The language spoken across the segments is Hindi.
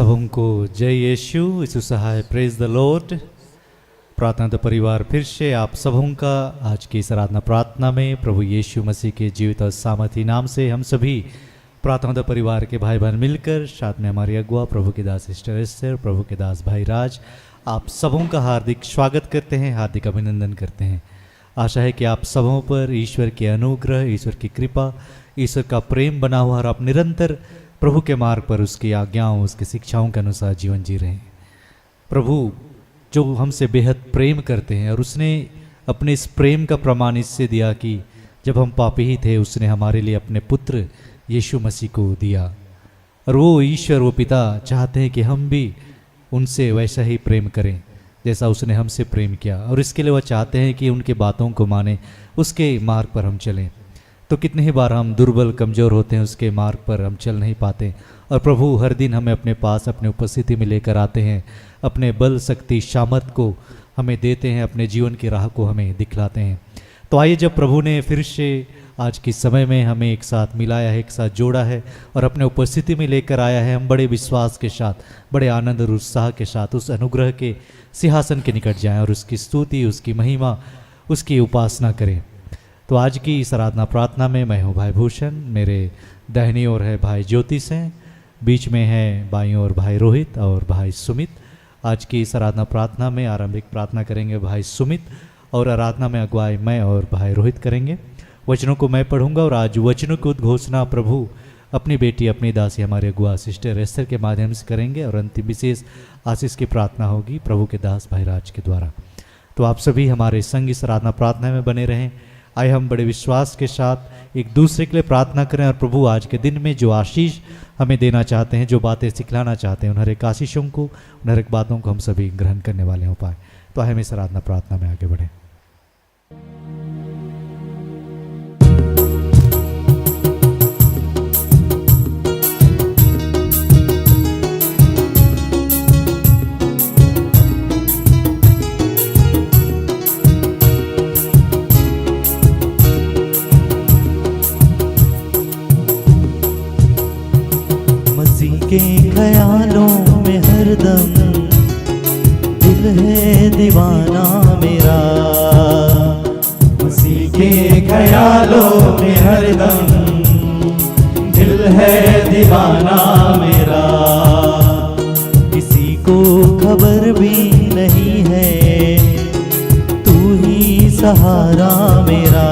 सबको जय यीशु सहाय, प्रेज द लॉर्ड। प्रार्थना तो परिवार फिर से आप सबों का आज की इस आराधना प्रार्थना में प्रभु यीशु मसीह के जीवित और सामर्थी नाम से हम सभी प्रार्थना तो परिवार के भाई बहन मिलकर, साथ में हमारी अगुआ प्रभु के दास सिस्टर एस्टर, प्रभु के दास भाई राज, आप सबों का हार्दिक स्वागत करते हैं, हार्दिक अभिनंदन करते हैं। आशा है कि आप सबों पर ईश्वर के अनुग्रह, ईश्वर की कृपा, ईश्वर का प्रेम बना हुआ और आप निरंतर प्रभु के मार्ग पर उसकी आज्ञाओं, उसकी शिक्षाओं के अनुसार जीवन जी रहे हैं। प्रभु जो हमसे बेहद प्रेम करते हैं और उसने अपने इस प्रेम का प्रमाण इससे दिया कि जब हम पापी ही थे उसने हमारे लिए अपने पुत्र यीशु मसीह को दिया। और वो ईश्वर, वो पिता चाहते हैं कि हम भी उनसे वैसा ही प्रेम करें जैसा उसने हमसे प्रेम किया, और इसके लिए वह चाहते हैं कि उनके बातों को माने, उसके मार्ग पर हम चलें। तो कितने ही बार हम दुर्बल, कमज़ोर होते हैं, उसके मार्ग पर हम चल नहीं पाते, और प्रभु हर दिन हमें अपने पास, अपने उपस्थिति में लेकर आते हैं, अपने बल, शक्ति, सामर्थ को हमें देते हैं, अपने जीवन की राह को हमें दिखलाते हैं। तो आइए, जब प्रभु ने फिर से आज के समय में हमें एक साथ मिलाया है, एक साथ जोड़ा है और अपने उपस्थिति में लेकर आया है, हम बड़े विश्वास के साथ, बड़े आनंद और उत्साह के साथ उस अनुग्रह के सिंहासन के निकट जाएं और उसकी स्तुति, उसकी महिमा, उसकी उपासना करें। तो आज की इस आराधना प्रार्थना में मैं हूँ भाई भूषण, मेरे दाहिनी ओर है भाई ज्योतिष हैं, बीच में है बाईं ओर भाई रोहित और भाई सुमित। आज की इस आराधना प्रार्थना में आरंभिक प्रार्थना करेंगे भाई सुमित, और आराधना में अगुवाई मैं और भाई रोहित करेंगे। वचनों को मैं पढ़ूंगा और आज वचनों की उद्घोषणा प्रभु अपनी बेटी, अपनी दासी, हमारे अगुआ सिस्टर एस्टर के माध्यम से करेंगे, और अंतिम विशेष आशीष की प्रार्थना होगी प्रभु के दास भाई राज के द्वारा। तो आप सभी हमारे संग इस आराधना प्रार्थना में बने रहें। आइए हम बड़े विश्वास के साथ एक दूसरे के लिए प्रार्थना करें, और प्रभु आज के दिन में जो आशीष हमें देना चाहते हैं, जो बातें सिखलाना चाहते हैं, उन हर एक आशीषों को, उन हर एक बातों को हम सभी ग्रहण करने वाले हो पाए। तो आइए हम इस आराधना प्रार्थना में आगे बढ़ें। के ख्यालों में हरदम दिल है दीवाना मेरा, मसीह के ख्यालों में हरदम दिल है दीवाना मेरा। किसी को खबर भी नहीं है, तू ही सहारा मेरा।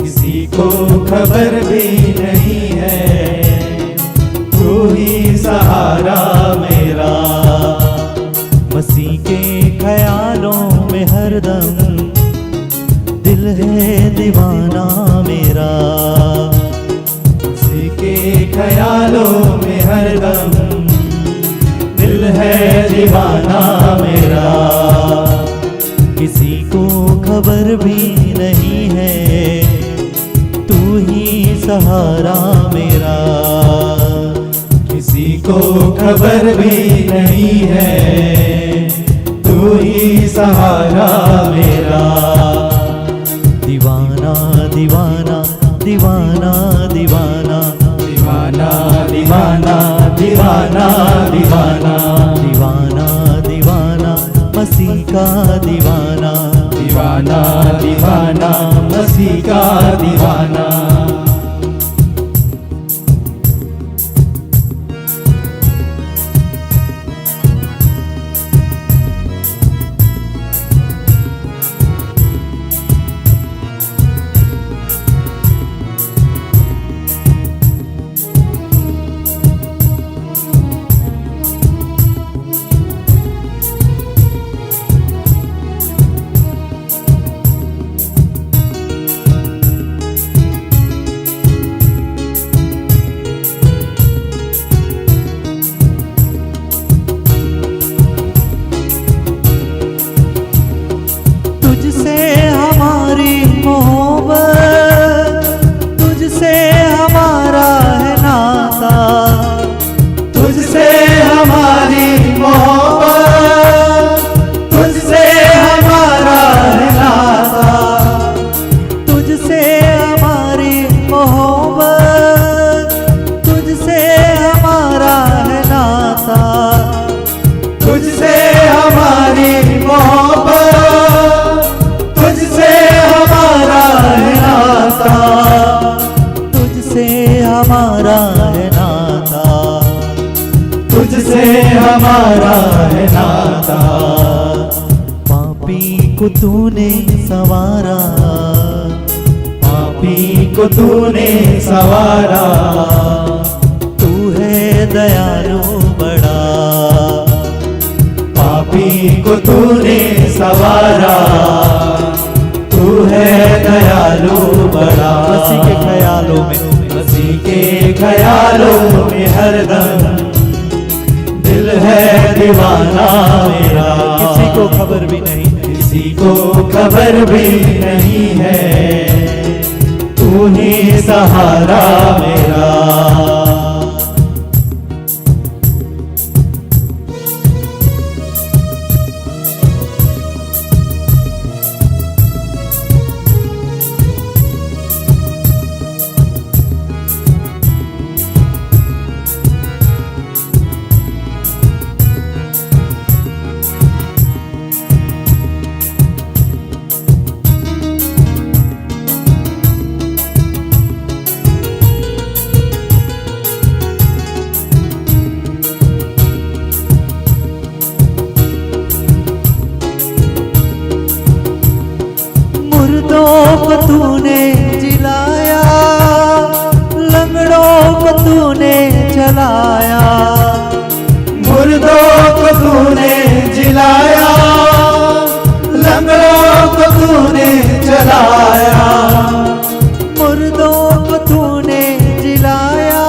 किसी को खबर भी नहीं है, तू ही सहारा मेरा। मसीह के ख्यालों में हरदम दिल है दीवाना मेरा। मसीह के ख्यालों में हरदम दिल है दीवाना मेरा। किसी को खबर भी नहीं है, तू ही सहारा मेरा। किसी को खबर भी नहीं है, तू ही सहारा मेरा। दीवाना दीवाना दीवाना दीवाना दीवाना दीवाना दीवाना दीवाना दीवाना दीवाना मसीह का दीवाना। दीवाना दीवाना मसीह का दीवाना। तुझसे हमारा है नाता, तुझसे हमारा है नाता। पापी को तूने संवारा, पापी को तूने संवारा। तू है दयालु बड़ा, पापी को तूने संवारा। तू है दयालु बड़ा। मसीह के ख्यालों में, मसीह के ख्यालों में हरदम दिल है दीवाना मेरा। किसी को खबर भी नहीं, किसी को खबर भी नहीं है, तू ही सहारा मेरा। मुर्दों को तूने जिलाया, लंगड़ों को तूने चलाया, मुर्दों को तूने जिलाया, लंगड़ों को तूने चलाया। मुर्दों को तूने जिलाया,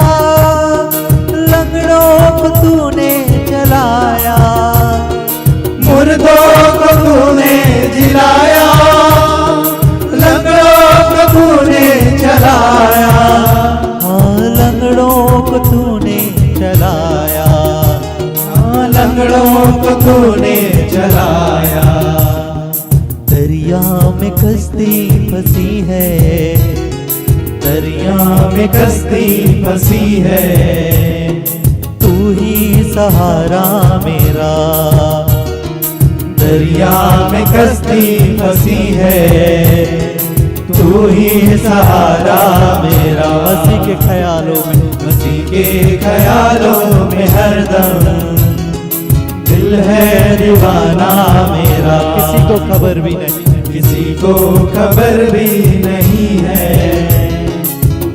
लंगड़ों को तूने चलाया, मुर्दों को तूने जिलाया, लंगड़ों को तूने चलाया। हाँ लंगड़ों को तूने चलाया, हाँ लंगड़ों को तूने चलाया। दरिया में कश्ती फंसी है, दरिया में कश्ती फंसी है, तू ही सहारा मेरा। दरिया में कश्ती फंसी है, तू ही सहारा मेरा। मसीह के ख्यालों में, मसीह के ख्यालों में हरदम दिल है दीवाना मेरा। किसी को खबर भी नहीं, किसी को खबर भी नहीं है,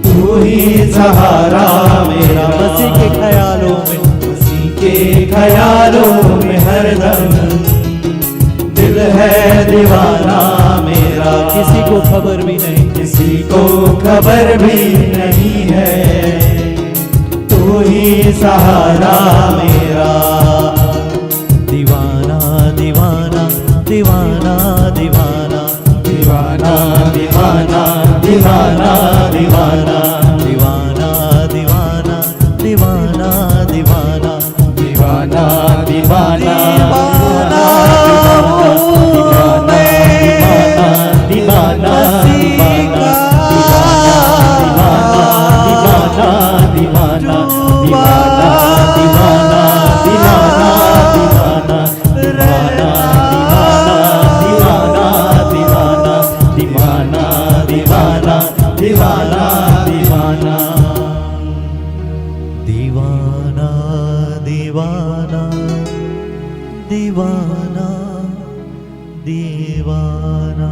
तू ही सहारा मेरा। मसीह के ख्यालों में, मसीह के ख्यालों में हरदम दिल है दीवाना मेरा। किसी को खबर भी नहीं, किसी को खबर भी नहीं है, तू ही सहारा मेरा। दीवाना दीवाना दीवाना दीवाना दीवाना दीवाना दीवाना दीवाना दीवाना दीवाना दीवाना दीवाना दीवाना दीवाना दीवाना दीवाना दीवाना दीवाना।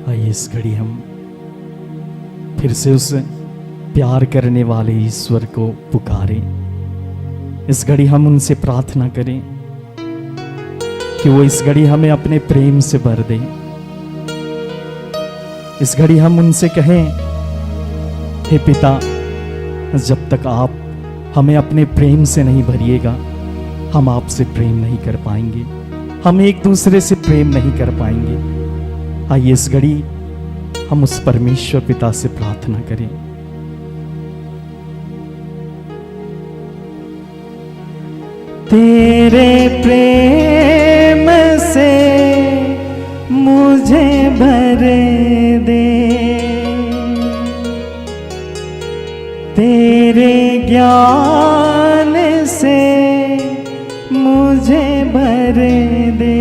आइए इस घड़ी हम फिर से उस प्यार करने वाले ईश्वर को पुकारें। इस घड़ी हम उनसे प्रार्थना करें कि वो इस घड़ी हमें अपने प्रेम से भर दे। इस घड़ी हम उनसे कहें, हे पिता, जब तक आप हमें अपने प्रेम से नहीं भरिएगा, हम आपसे प्रेम नहीं कर पाएंगे, हम एक दूसरे से प्रेम नहीं कर पाएंगे। आइए इस घड़ी हम उस परमेश्वर पिता से प्रार्थना करें। तेरे प्रेम से मुझे भर दे, तेरे ज्ञान से भर दे।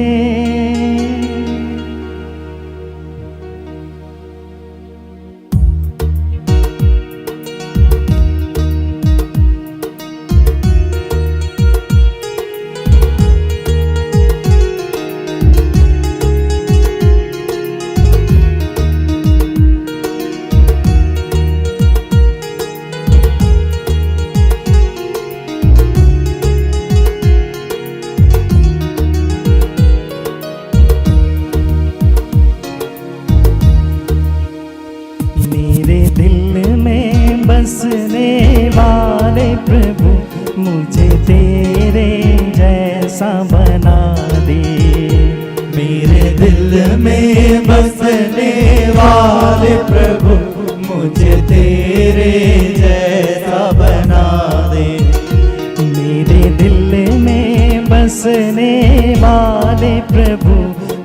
मेरे दिल में बसने वाले प्रभु, मुझे तेरे जैसा बना दे। मेरे दिल में बसने वाले प्रभु, मुझे तेरे जैसा बना दे। मेरे दिल में बसने वाले प्रभु,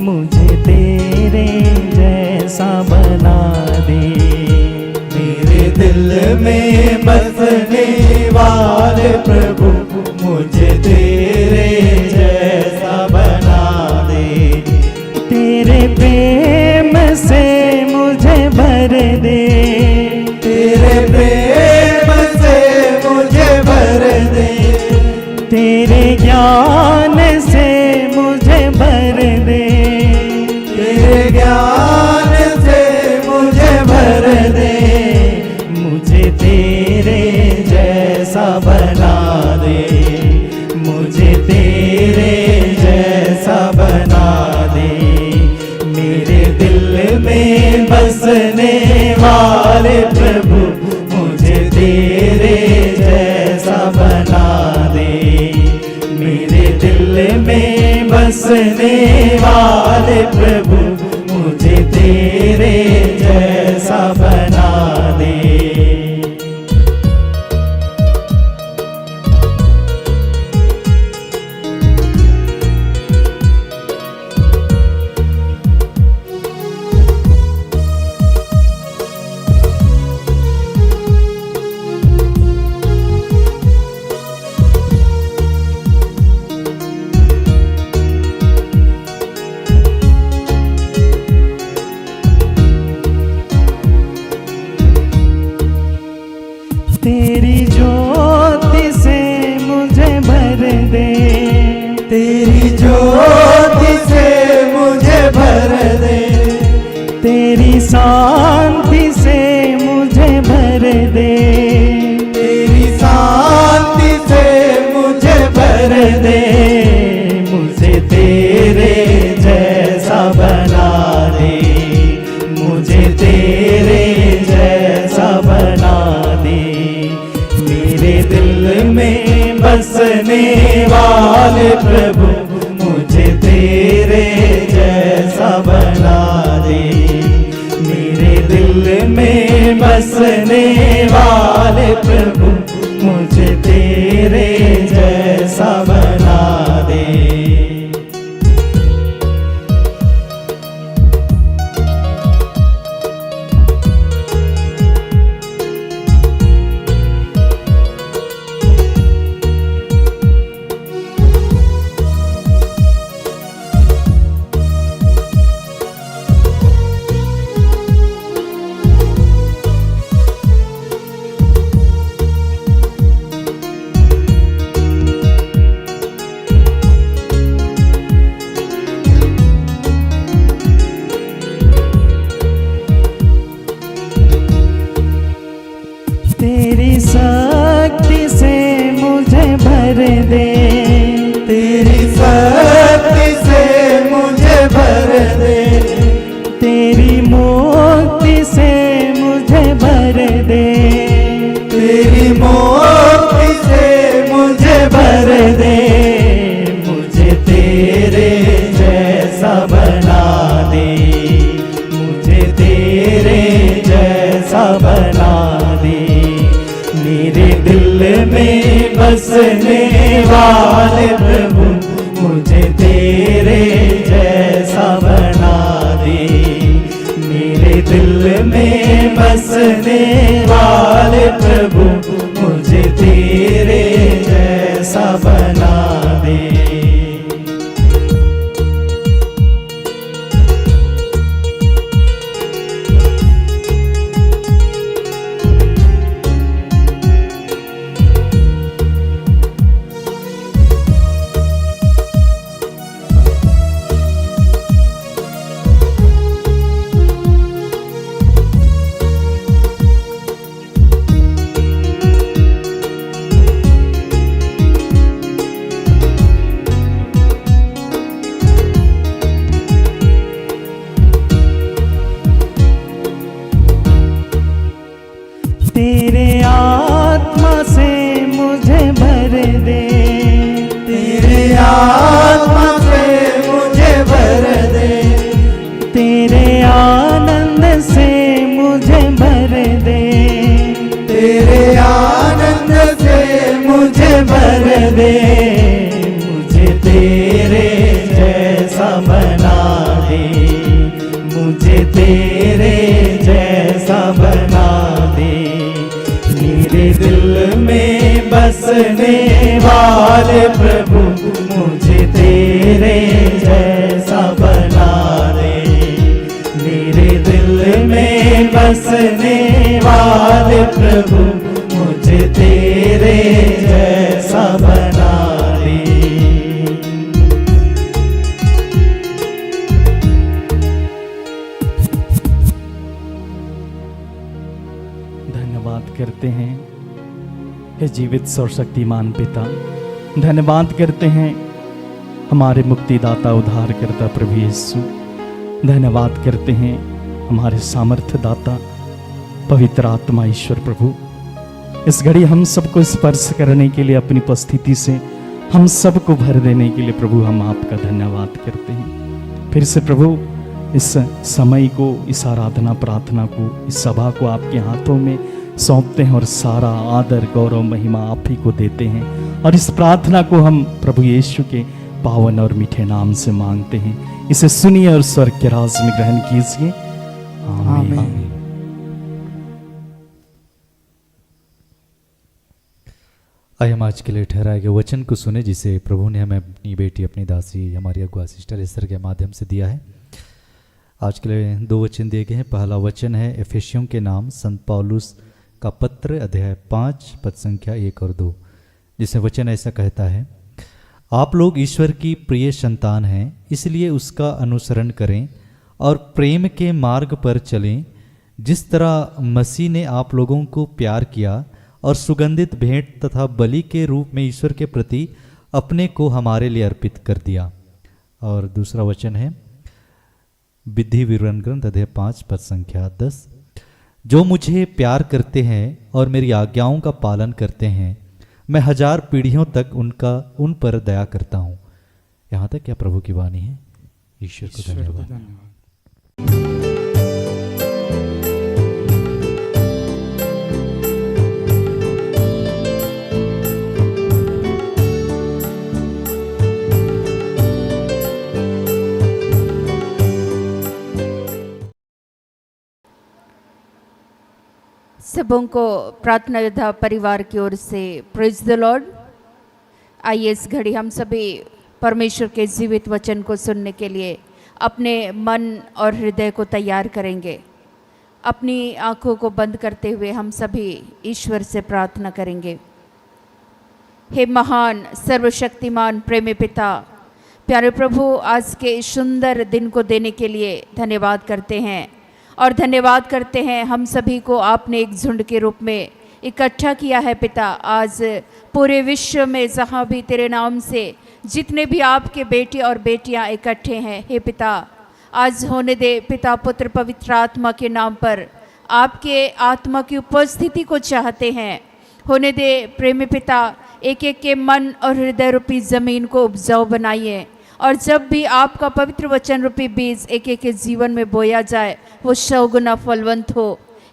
मुझे तेरे जैसा बना दे। मेरे दिल में बसने वाले प्रभु, मुझे तेरे जैसा बना दे। तेरे प्रेम से मुझे भर दे। तेरे प्रेम से मुझे भर दे। तेरे ज्ञान से मुझे भर दे। तेरे ज्ञान से मुझे भर दे। मुझे तेरे जैसा बना दे। मुझे तेरे जैसा बना दे। मेरे दिल में बसने वाले प्रभु, मुझे तेरे जैसा बना दे। मेरे दिल में बसने वाले प्रभु, मुझे तेरे जैसा बना दे। तेरी ज्योति से मुझे भर दे। तेरी ज्योति से मुझे भर दे। तेरी शांति से मुझे भर दे। तेरी शांति से मुझे भर दे। मुझे तेरे जैसा बना दे। मुझे तेरे जैसा बना दे। मेरे दिल में बसने वाले प्रभु, मुझे तेरे जैसा बना दे। मेरे दिल में बसने वाले प्रभु, मुझे तेरे जैसा बना दे। तेरी शक्ति से मुझे भर दे। तेरी शक्ति से मुझे भर दे। तेरी मुक्ति से मुझे भर दे। तेरी मुक्ति से मुझे भर दे। मुझे तेरे जैसा बना दे। मुझे तेरे जैसा बना दे। मेरे दिल में बसने वाले प्रभु, मुझे तेरे जैसा बना दे। मेरे दिल में बसने वाले प्रभु, मुझे तेरे जैसा बना दे। बसने वाले प्रभु मुझे तेरे जैसा बना दे। मेरे दिल में बसने वाले प्रभु मुझे तेरे जैसा बना दे। धन्यवाद करते हैं हे जीवित सर्वशक्तिमान पिता, धन्यवाद करते हैं हमारे मुक्तिदाता उद्धारकर्ता प्रभु यीशु, धन्यवाद करते हैं हमारे सामर्थ्य दाता पवित्र आत्मा ईश्वर प्रभु। इस घड़ी हम सबको स्पर्श करने के लिए अपनी उपस्थिति से हम सबको भर देने के लिए प्रभु हम आपका धन्यवाद करते हैं। फिर से प्रभु इस समय को, इस आराधना प्रार्थना को, इस सभा को आपके हाथों में सौंपते हैं और सारा आदर गौरव महिमा आप ही को देते हैं। और इस प्रार्थना को हम प्रभु यीशु के पावन और मीठे नाम से मांगते हैं। इसे सुनिए और स्वर्ग के राज में ग्रहण कीजिए। आमीन। आमीन। आइए हम आज के लिए ठहराए गए वचन को सुने, जिसे प्रभु ने हमें अपनी बेटी, अपनी दासी, हमारी अगुआ सिस्टर एस्तर के माध्यम से दिया है। आज के लिए 2 वचन दिए गए हैं। पहला वचन है एफेसियों के नाम संत पौलुस का पत्र, अध्याय 5 पद संख्या 1 और 2, जिसमें वचन ऐसा कहता है, आप लोग ईश्वर की प्रिय संतान हैं, इसलिए उसका अनुसरण करें और प्रेम के मार्ग पर चलें, जिस तरह मसीह ने आप लोगों को प्यार किया और सुगंधित भेंट तथा बलि के रूप में ईश्वर के प्रति अपने को हमारे लिए अर्पित कर दिया। और दूसरा वचन है विधि विवरण ग्रंथ, अध्याय 5 पद संख्या 10, जो मुझे प्यार करते हैं और मेरी आज्ञाओं का पालन करते हैं, मैं 1000 पीढ़ियों तक उन पर दया करता हूँ। यहाँ तक क्या प्रभु की वाणी है। ईश्वर को धन्यवाद। सबों को प्रार्थना योद्धा परिवार की ओर से प्रेज द लॉर्ड। आइए इस घड़ी हम सभी परमेश्वर के जीवित वचन को सुनने के लिए अपने मन और हृदय को तैयार करेंगे। अपनी आंखों को बंद करते हुए हम सभी ईश्वर से प्रार्थना करेंगे। हे महान सर्वशक्तिमान प्रेमी पिता, प्यारे प्रभु, आज के इस सुंदर दिन को देने के लिए धन्यवाद करते हैं और धन्यवाद करते हैं हम सभी को आपने एक झुंड के रूप में इकट्ठा किया है। पिता, आज पूरे विश्व में जहाँ भी तेरे नाम से जितने भी आपके बेटे और बेटियाँ इकट्ठे हैं, हे पिता, आज होने दे पिता, पुत्र, पवित्र आत्मा के नाम पर आपके आत्मा की उपस्थिति को चाहते हैं। होने दे प्रेमी पिता, एक एक के मन और हृदय रूपी ज़मीन को उपजाऊ बनाइए, और जब भी आपका पवित्र वचन रूपी बीज एक एक के जीवन में बोया जाए, वो 100 गुना फलवंत हो।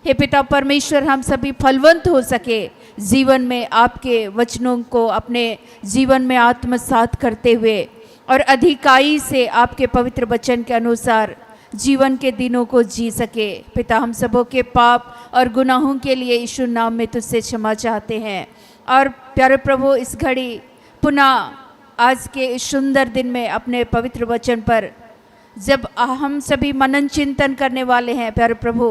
हे पिता परमेश्वर, हम सभी फलवंत हो सके, जीवन में आपके वचनों को अपने जीवन में आत्मसात करते हुए और अधिकाई से आपके पवित्र वचन के अनुसार जीवन के दिनों को जी सके। पिता, हम सबों के पाप और गुनाहों के लिए यीशु नाम में तुझसे क्षमा चाहते हैं। और प्यारे प्रभु, इस घड़ी पुनः आज के इस सुंदर दिन में अपने पवित्र वचन पर जब हम सभी मनन चिंतन करने वाले हैं, प्यारे प्रभु,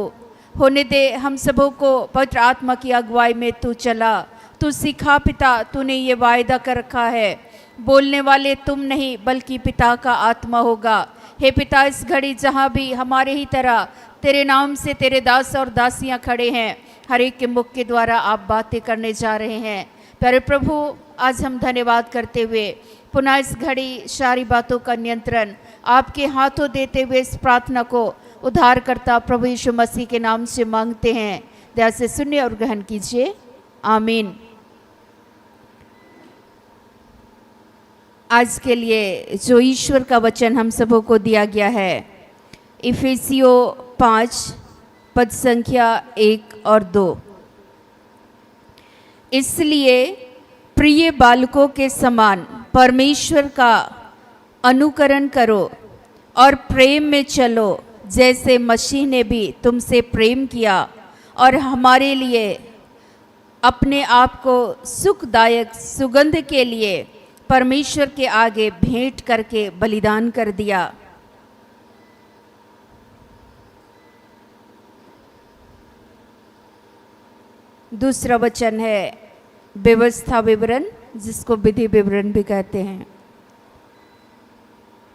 होने दे हम सबों को पवित्र आत्मा की अगुवाई में तू चला, तू सिखा। पिता, तूने ये वायदा कर रखा है, बोलने वाले तुम नहीं बल्कि पिता का आत्मा होगा। हे पिता, इस घड़ी जहाँ भी हमारे ही तरह तेरे नाम से तेरे दास और दासियाँ खड़े हैं, हर एक के मुख के द्वारा आप बातें करने जा रहे हैं। प्यारे प्रभु, आज हम धन्यवाद करते हुए पुनः इस घड़ी सारी बातों का नियंत्रण आपके हाथों देते हुए इस प्रार्थना को उद्धारकर्ता प्रभु यीशु मसीह के नाम से मांगते हैं। दया से सुनिए और ग्रहण कीजिए। आमीन। आज के लिए जो ईश्वर का वचन हम सबों को दिया गया है, इफिसियों 5 पद संख्या 1 और 2। इसलिए प्रिय बालकों के समान परमेश्वर का अनुकरण करो और प्रेम में चलो, जैसे मसीह ने भी तुमसे प्रेम किया और हमारे लिए अपने आप को सुखदायक सुगंध के लिए परमेश्वर के आगे भेंट करके बलिदान कर दिया। दूसरा वचन है व्यवस्था विवरण, जिसको विधि विवरण भी कहते हैं।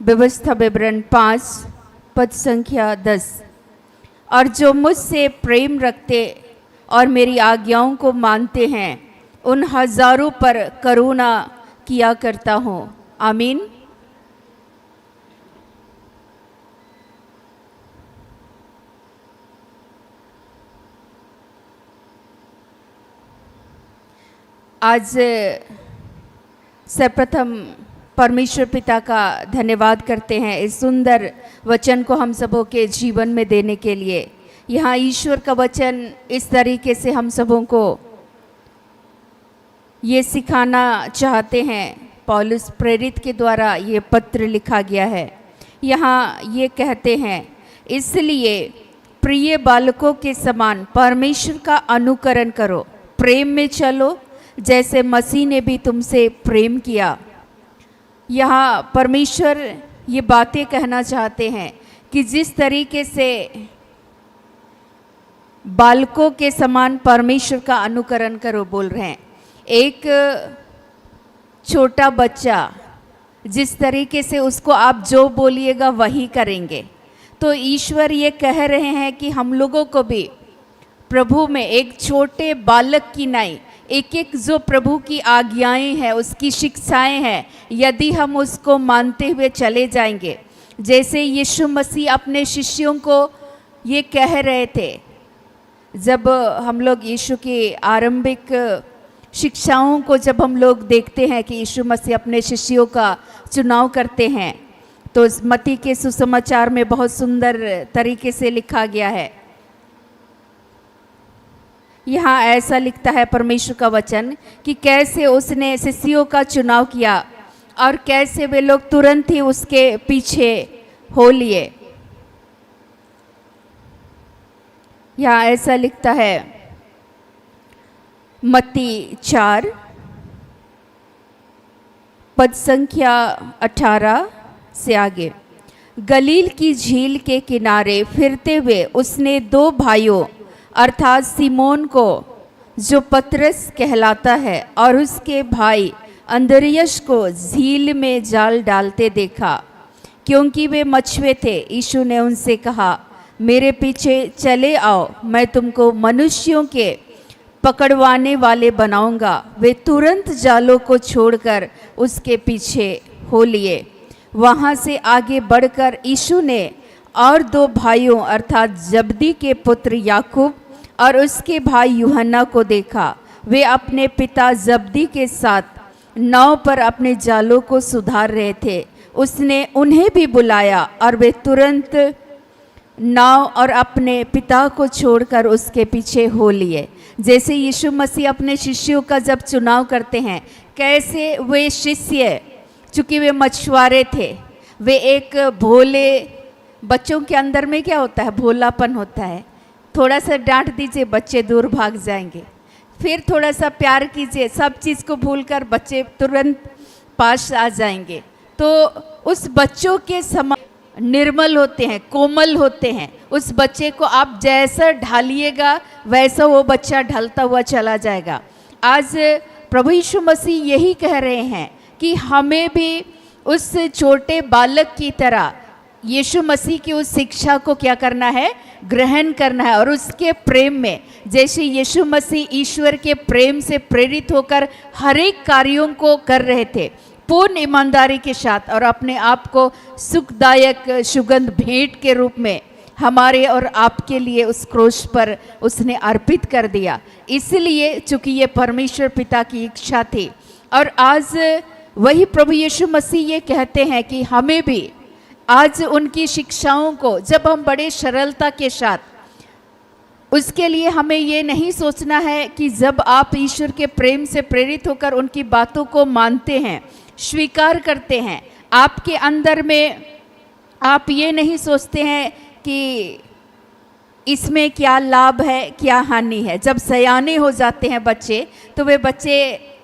व्यवस्था विवरण 5 पद संख्या 10। और जो मुझसे प्रेम रखते और मेरी आज्ञाओं को मानते हैं उन हजारों पर करुणा किया करता हूँ। आमीन। आज सर्वप्रथम परमेश्वर पिता का धन्यवाद करते हैं इस सुंदर वचन को हम सबों के जीवन में देने के लिए। यहाँ ईश्वर का वचन इस तरीके से हम सबों को ये सिखाना चाहते हैं। पौलुस प्रेरित के द्वारा ये पत्र लिखा गया है। यहाँ ये कहते हैं, इसलिए प्रिय बालकों के समान परमेश्वर का अनुकरण करो, प्रेम में चलो जैसे मसीह ने भी तुमसे प्रेम किया। यहाँ परमेश्वर ये बातें कहना चाहते हैं कि जिस तरीके से बालकों के समान परमेश्वर का अनुकरण करो बोल रहे हैं। एक छोटा बच्चा जिस तरीके से उसको आप जो बोलिएगा वही करेंगे, तो ईश्वर ये कह रहे हैं कि हम लोगों को भी प्रभु में एक छोटे बालक की नाई एक एक जो प्रभु की आज्ञाएं हैं, उसकी शिक्षाएं हैं, यदि हम उसको मानते हुए चले जाएंगे, जैसे यीशु मसीह अपने शिष्यों को ये कह रहे थे। जब हम लोग यीशु की आरंभिक शिक्षाओं को जब हम लोग देखते हैं कि यीशु मसीह अपने शिष्यों का चुनाव करते हैं, तो मत्ती के सुसमाचार में बहुत सुंदर तरीके से लिखा गया है। यहाँ ऐसा लिखता है परमेश्वर का वचन कि कैसे उसने शिष्यों का चुनाव किया और कैसे वे लोग तुरंत ही उसके पीछे हो लिए। यहाँ ऐसा लिखता है मत्ती 4 पद संख्या 18 से आगे। गलील की झील के किनारे फिरते हुए उसने 2 भाइयों अर्थात सिमोन को, जो पतरस कहलाता है, और उसके भाई अंद्रियास को झील में जाल डालते देखा, क्योंकि वे मछुए थे। यीशु ने उनसे कहा, मेरे पीछे चले आओ, मैं तुमको मनुष्यों के पकड़वाने वाले बनाऊंगा। वे तुरंत जालों को छोड़कर उसके पीछे हो लिए। वहाँ से आगे बढ़कर यीशु ने और 2 भाइयों अर्थात जब्दी के पुत्र याकूब और उसके भाई यूहन्ना को देखा। वे अपने पिता जब्दी के साथ नाव पर अपने जालों को सुधार रहे थे। उसने उन्हें भी बुलाया और वे तुरंत नाव और अपने पिता को छोड़कर उसके पीछे हो लिए। जैसे यीशु मसीह अपने शिष्यों का जब चुनाव करते हैं, कैसे वे शिष्य, चूँकि वे मछुआरे थे, वे एक भोले, बच्चों के अंदर में क्या होता है, भोलापन होता है। थोड़ा सा डांट दीजिए बच्चे दूर भाग जाएंगे, फिर थोड़ा सा प्यार कीजिए, सब चीज़ को भूलकर बच्चे तुरंत पास आ जाएंगे। तो उस बच्चों के समान निर्मल होते हैं, कोमल होते हैं। उस बच्चे को आप जैसा ढालिएगा वैसा वो बच्चा ढलता हुआ चला जाएगा। आज प्रभु यीशु मसीह यही कह रहे हैं कि हमें भी उस छोटे बालक की तरह यीशु मसीह की उस शिक्षा को क्या करना है, ग्रहण करना है। और उसके प्रेम में, जैसे यीशु मसीह ईश्वर के प्रेम से प्रेरित होकर हर एक कार्यों को कर रहे थे पूर्ण ईमानदारी के साथ, और अपने आप को सुखदायक सुगंध भेंट के रूप में हमारे और आपके लिए उस क्रूस पर उसने अर्पित कर दिया। इसलिए चूँकि ये परमेश्वर पिता की इच्छा थी, और आज वही प्रभु यीशु मसीह ये कहते हैं कि हमें भी आज उनकी शिक्षाओं को जब हम बड़े सरलता के साथ, उसके लिए हमें ये नहीं सोचना है कि जब आप ईश्वर के प्रेम से प्रेरित होकर उनकी बातों को मानते हैं, स्वीकार करते हैं, आपके अंदर में आप ये नहीं सोचते हैं कि इसमें क्या लाभ है क्या हानि है। जब सयाने हो जाते हैं बच्चे तो वे बच्चे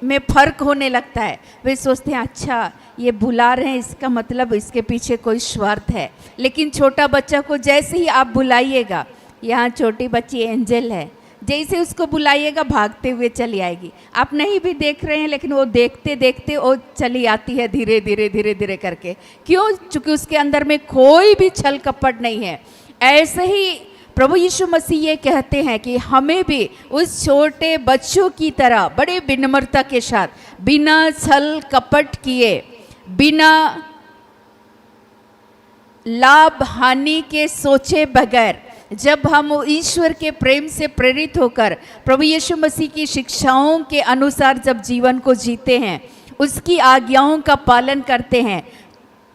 में फ़र्क होने लगता है। वे सोचते हैं अच्छा ये बुला रहे हैं, इसका मतलब इसके पीछे कोई स्वार्थ है। लेकिन छोटा बच्चा को जैसे ही आप बुलाइएगा, यहाँ छोटी बच्ची एंजल है, जैसे उसको बुलाइएगा भागते हुए चली आएगी। आप नहीं भी देख रहे हैं लेकिन वो देखते देखते वो चली आती है धीरे धीरे धीरे धीरे करके। क्यों? चूँकि उसके अंदर में कोई भी छल कपट नहीं है। ऐसे ही प्रभु यीशु मसीह ये कहते हैं कि हमें भी उस छोटे बच्चों की तरह बड़े विनम्रता के साथ, बिना छल कपट किए, बिना लाभ हानि के सोचे बगैर, जब हम ईश्वर के प्रेम से प्रेरित होकर प्रभु यीशु मसीह की शिक्षाओं के अनुसार जब जीवन को जीते हैं, उसकी आज्ञाओं का पालन करते हैं,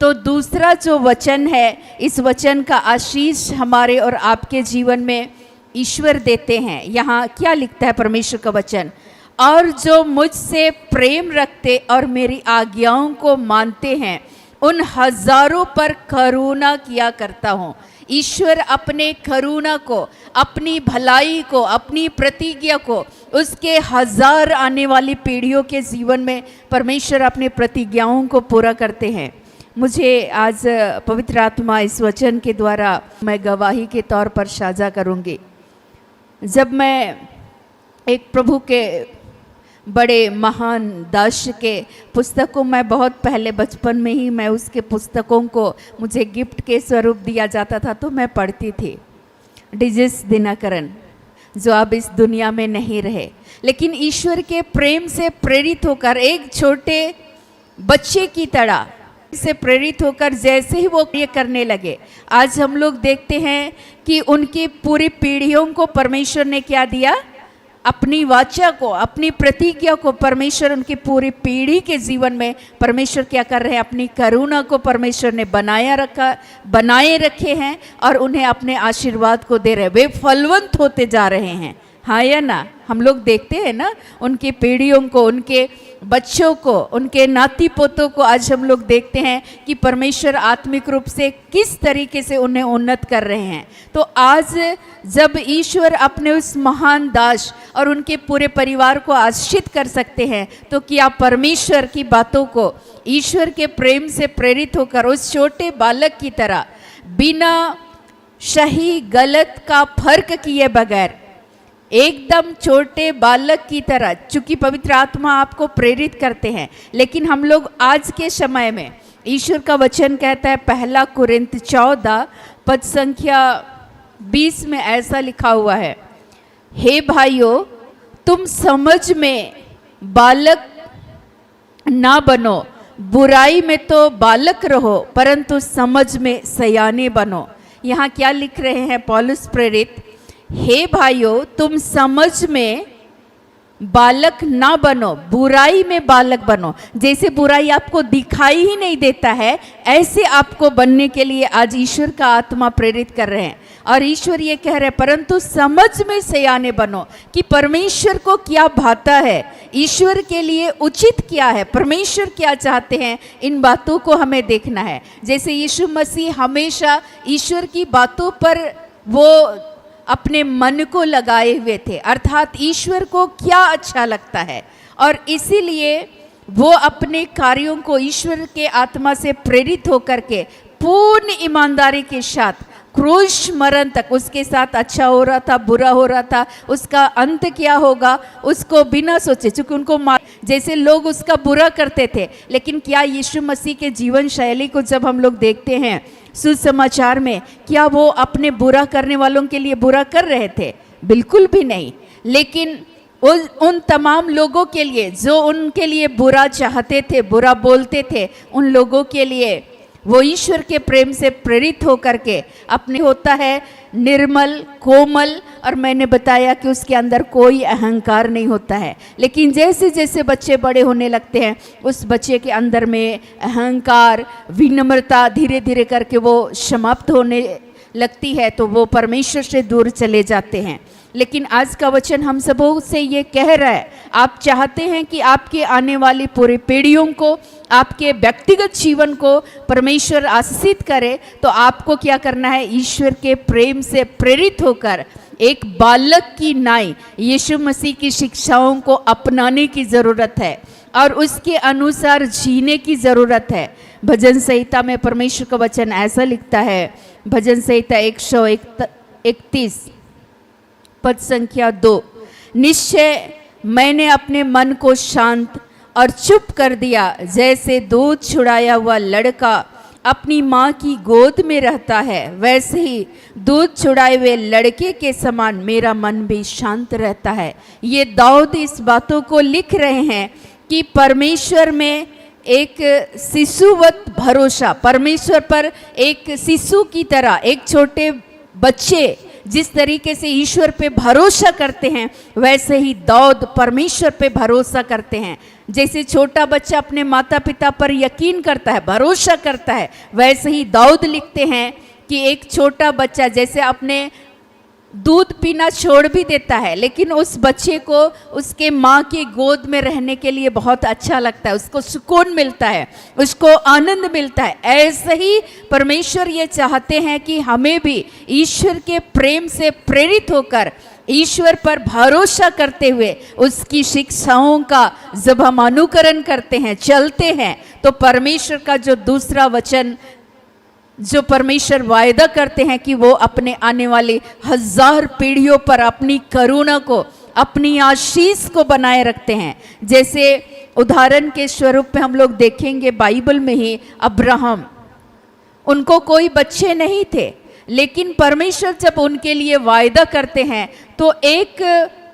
तो दूसरा जो वचन है, इस वचन का आशीष हमारे और आपके जीवन में ईश्वर देते हैं। यहाँ क्या लिखता है परमेश्वर का वचन? और जो मुझसे प्रेम रखते और मेरी आज्ञाओं को मानते हैं, उन हजारों पर करुणा किया करता हूँ। ईश्वर अपने करुणा को, अपनी भलाई को, अपनी प्रतिज्ञा को उसके हजार आने वाली पीढ़ियों के जीवन में परमेश्वर अपने प्रतिज्ञाओं को पूरा करते हैं। मुझे आज पवित्र आत्मा इस वचन के द्वारा मैं गवाही के तौर पर साझा करूंगी। जब मैं एक प्रभु के बड़े महान दास के पुस्तकों में बहुत पहले बचपन में ही मैं उसके पुस्तकों को मुझे गिफ्ट के स्वरूप दिया जाता था तो मैं पढ़ती थी। डीजेस दिनकरन जो अब इस दुनिया में नहीं रहे, लेकिन ईश्वर के प्रेम से प्रेरित होकर एक छोटे बच्चे की तरह से प्रेरित होकर जैसे ही वो ये करने लगे, आज हम लोग देखते हैं कि उनकी पूरी पीढ़ियों को परमेश्वर ने क्या दिया? अपनी वाचा को, अपनी प्रतिज्ञा को परमेश्वर उनकी पूरी पीढ़ी के जीवन में परमेश्वर क्या कर रहे हैं? अपनी करुणा को परमेश्वर ने बनाए रखे हैं और उन्हें अपने आशीर्वाद को दे रहे हैं। वे फलवंत होते जा रहे हैं। हाँ या ना? हम लोग देखते हैं ना उनकी पीढ़ियों को, उनके बच्चों को, उनके नाती पोतों को। आज हम लोग देखते हैं कि परमेश्वर आत्मिक रूप से किस तरीके से उन्हें उन्नत कर रहे हैं। तो आज जब ईश्वर अपने उस महान दास और उनके पूरे परिवार को आशीषित कर सकते हैं, तो क्या परमेश्वर की बातों को ईश्वर के प्रेम से प्रेरित होकर उस छोटे बालक की तरह बिना सही गलत का फर्क किए बगैर, एकदम छोटे बालक की तरह, चूंकि पवित्र आत्मा आपको प्रेरित करते हैं, लेकिन हम लोग आज के समय में ईश्वर का वचन कहता है 1 कुरिन्थ 14 पद संख्या 20 में ऐसा लिखा हुआ है, हे भाइयों, तुम समझ में बालक ना बनो, बुराई में तो बालक रहो, परंतु समझ में सयाने बनो। यहाँ क्या लिख रहे हैं पौलुस प्रेरित? हे भाइयों, तुम समझ में बालक ना बनो, बुराई में बालक बनो। जैसे बुराई आपको दिखाई ही नहीं देता है, ऐसे आपको बनने के लिए आज ईश्वर का आत्मा प्रेरित कर रहे हैं। और ईश्वर ये कह रहे हैं, परंतु समझ में सयाने बनो कि परमेश्वर को क्या भाता है, ईश्वर के लिए उचित क्या है, परमेश्वर क्या चाहते हैं, इन बातों को हमें देखना है। जैसे यीशु मसीह हमेशा ईश्वर की बातों पर वो अपने मन को लगाए हुए थे, अर्थात ईश्वर को क्या अच्छा लगता है, और इसीलिए वो अपने कार्यों को ईश्वर के आत्मा से प्रेरित होकर के पूर्ण ईमानदारी के साथ क्रूस मरण तक उसके साथ अच्छा हो रहा था, बुरा हो रहा था, उसका अंत क्या होगा उसको बिना सोचे, चूंकि उनको जैसे लोग उसका बुरा करते थे, लेकिन क्या यीशु मसीह के जीवन शैली को जब हम लोग देखते हैं सुसमाचार में, क्या वो अपने बुरा करने वालों के लिए बुरा कर रहे थे? बिल्कुल भी नहीं। लेकिन उन तमाम लोगों के लिए जो उनके लिए बुरा चाहते थे, बुरा बोलते थे, उन लोगों के लिए वो ईश्वर के प्रेम से प्रेरित होकर के अपने होता है निर्मल, कोमल, और मैंने बताया कि उसके अंदर कोई अहंकार नहीं होता है। लेकिन जैसे जैसे बच्चे बड़े होने लगते हैं, उस बच्चे के अंदर में अहंकार, विनम्रता धीरे धीरे करके वो समाप्त होने लगती है, तो वो परमेश्वर से दूर चले जाते हैं। लेकिन आज का वचन हम सबों से ये कह रहा है, आप चाहते हैं कि आपके आने वाली पूरी पीढ़ियों को, आपके व्यक्तिगत जीवन को परमेश्वर आशीषित करे, तो आपको क्या करना है? ईश्वर के प्रेम से प्रेरित होकर एक बालक की नाई यीशु मसीह की शिक्षाओं को अपनाने की ज़रूरत है और उसके अनुसार जीने की ज़रूरत है। भजन संहिता में परमेश्वर का वचन ऐसा लिखता है, भजन संहिता 131 पद संख्या 2, निश्चय मैंने अपने मन को शांत और चुप कर दिया, जैसे दूध छुड़ाया हुआ लड़का अपनी माँ की गोद में रहता है, वैसे ही दूध छुड़ाए हुए लड़के के समान मेरा मन भी शांत रहता है। ये दाऊद इस बातों को लिख रहे हैं कि परमेश्वर में एक शिशुवत भरोसा, परमेश्वर पर एक शिशु की तरह, एक छोटे बच्चे जिस तरीके से ईश्वर पे भरोसा करते हैं, वैसे ही दाऊद परमेश्वर पे भरोसा करते हैं। जैसे छोटा बच्चा अपने माता पिता पर यकीन करता है, भरोसा करता है, वैसे ही दाऊद लिखते हैं कि एक छोटा बच्चा जैसे अपने दूध पीना छोड़ भी देता है, लेकिन उस बच्चे को उसके माँ की गोद में रहने के लिए बहुत अच्छा लगता है, उसको सुकून मिलता है, उसको आनंद मिलता है। ऐसे ही परमेश्वर ये चाहते हैं कि हमें भी ईश्वर के प्रेम से प्रेरित होकर ईश्वर पर भरोसा करते हुए उसकी शिक्षाओं का जब हम अनुकरण करते हैं, चलते हैं, तो परमेश्वर का जो दूसरा वचन जो परमेश्वर वायदा करते हैं कि वो अपने आने वाली 1000 पीढ़ियों पर अपनी करुणा को, अपनी आशीष को बनाए रखते हैं। जैसे उदाहरण के स्वरूप में हम लोग देखेंगे बाइबल में ही अब्राहम, उनको कोई बच्चे नहीं थे, लेकिन परमेश्वर जब उनके लिए वायदा करते हैं तो एक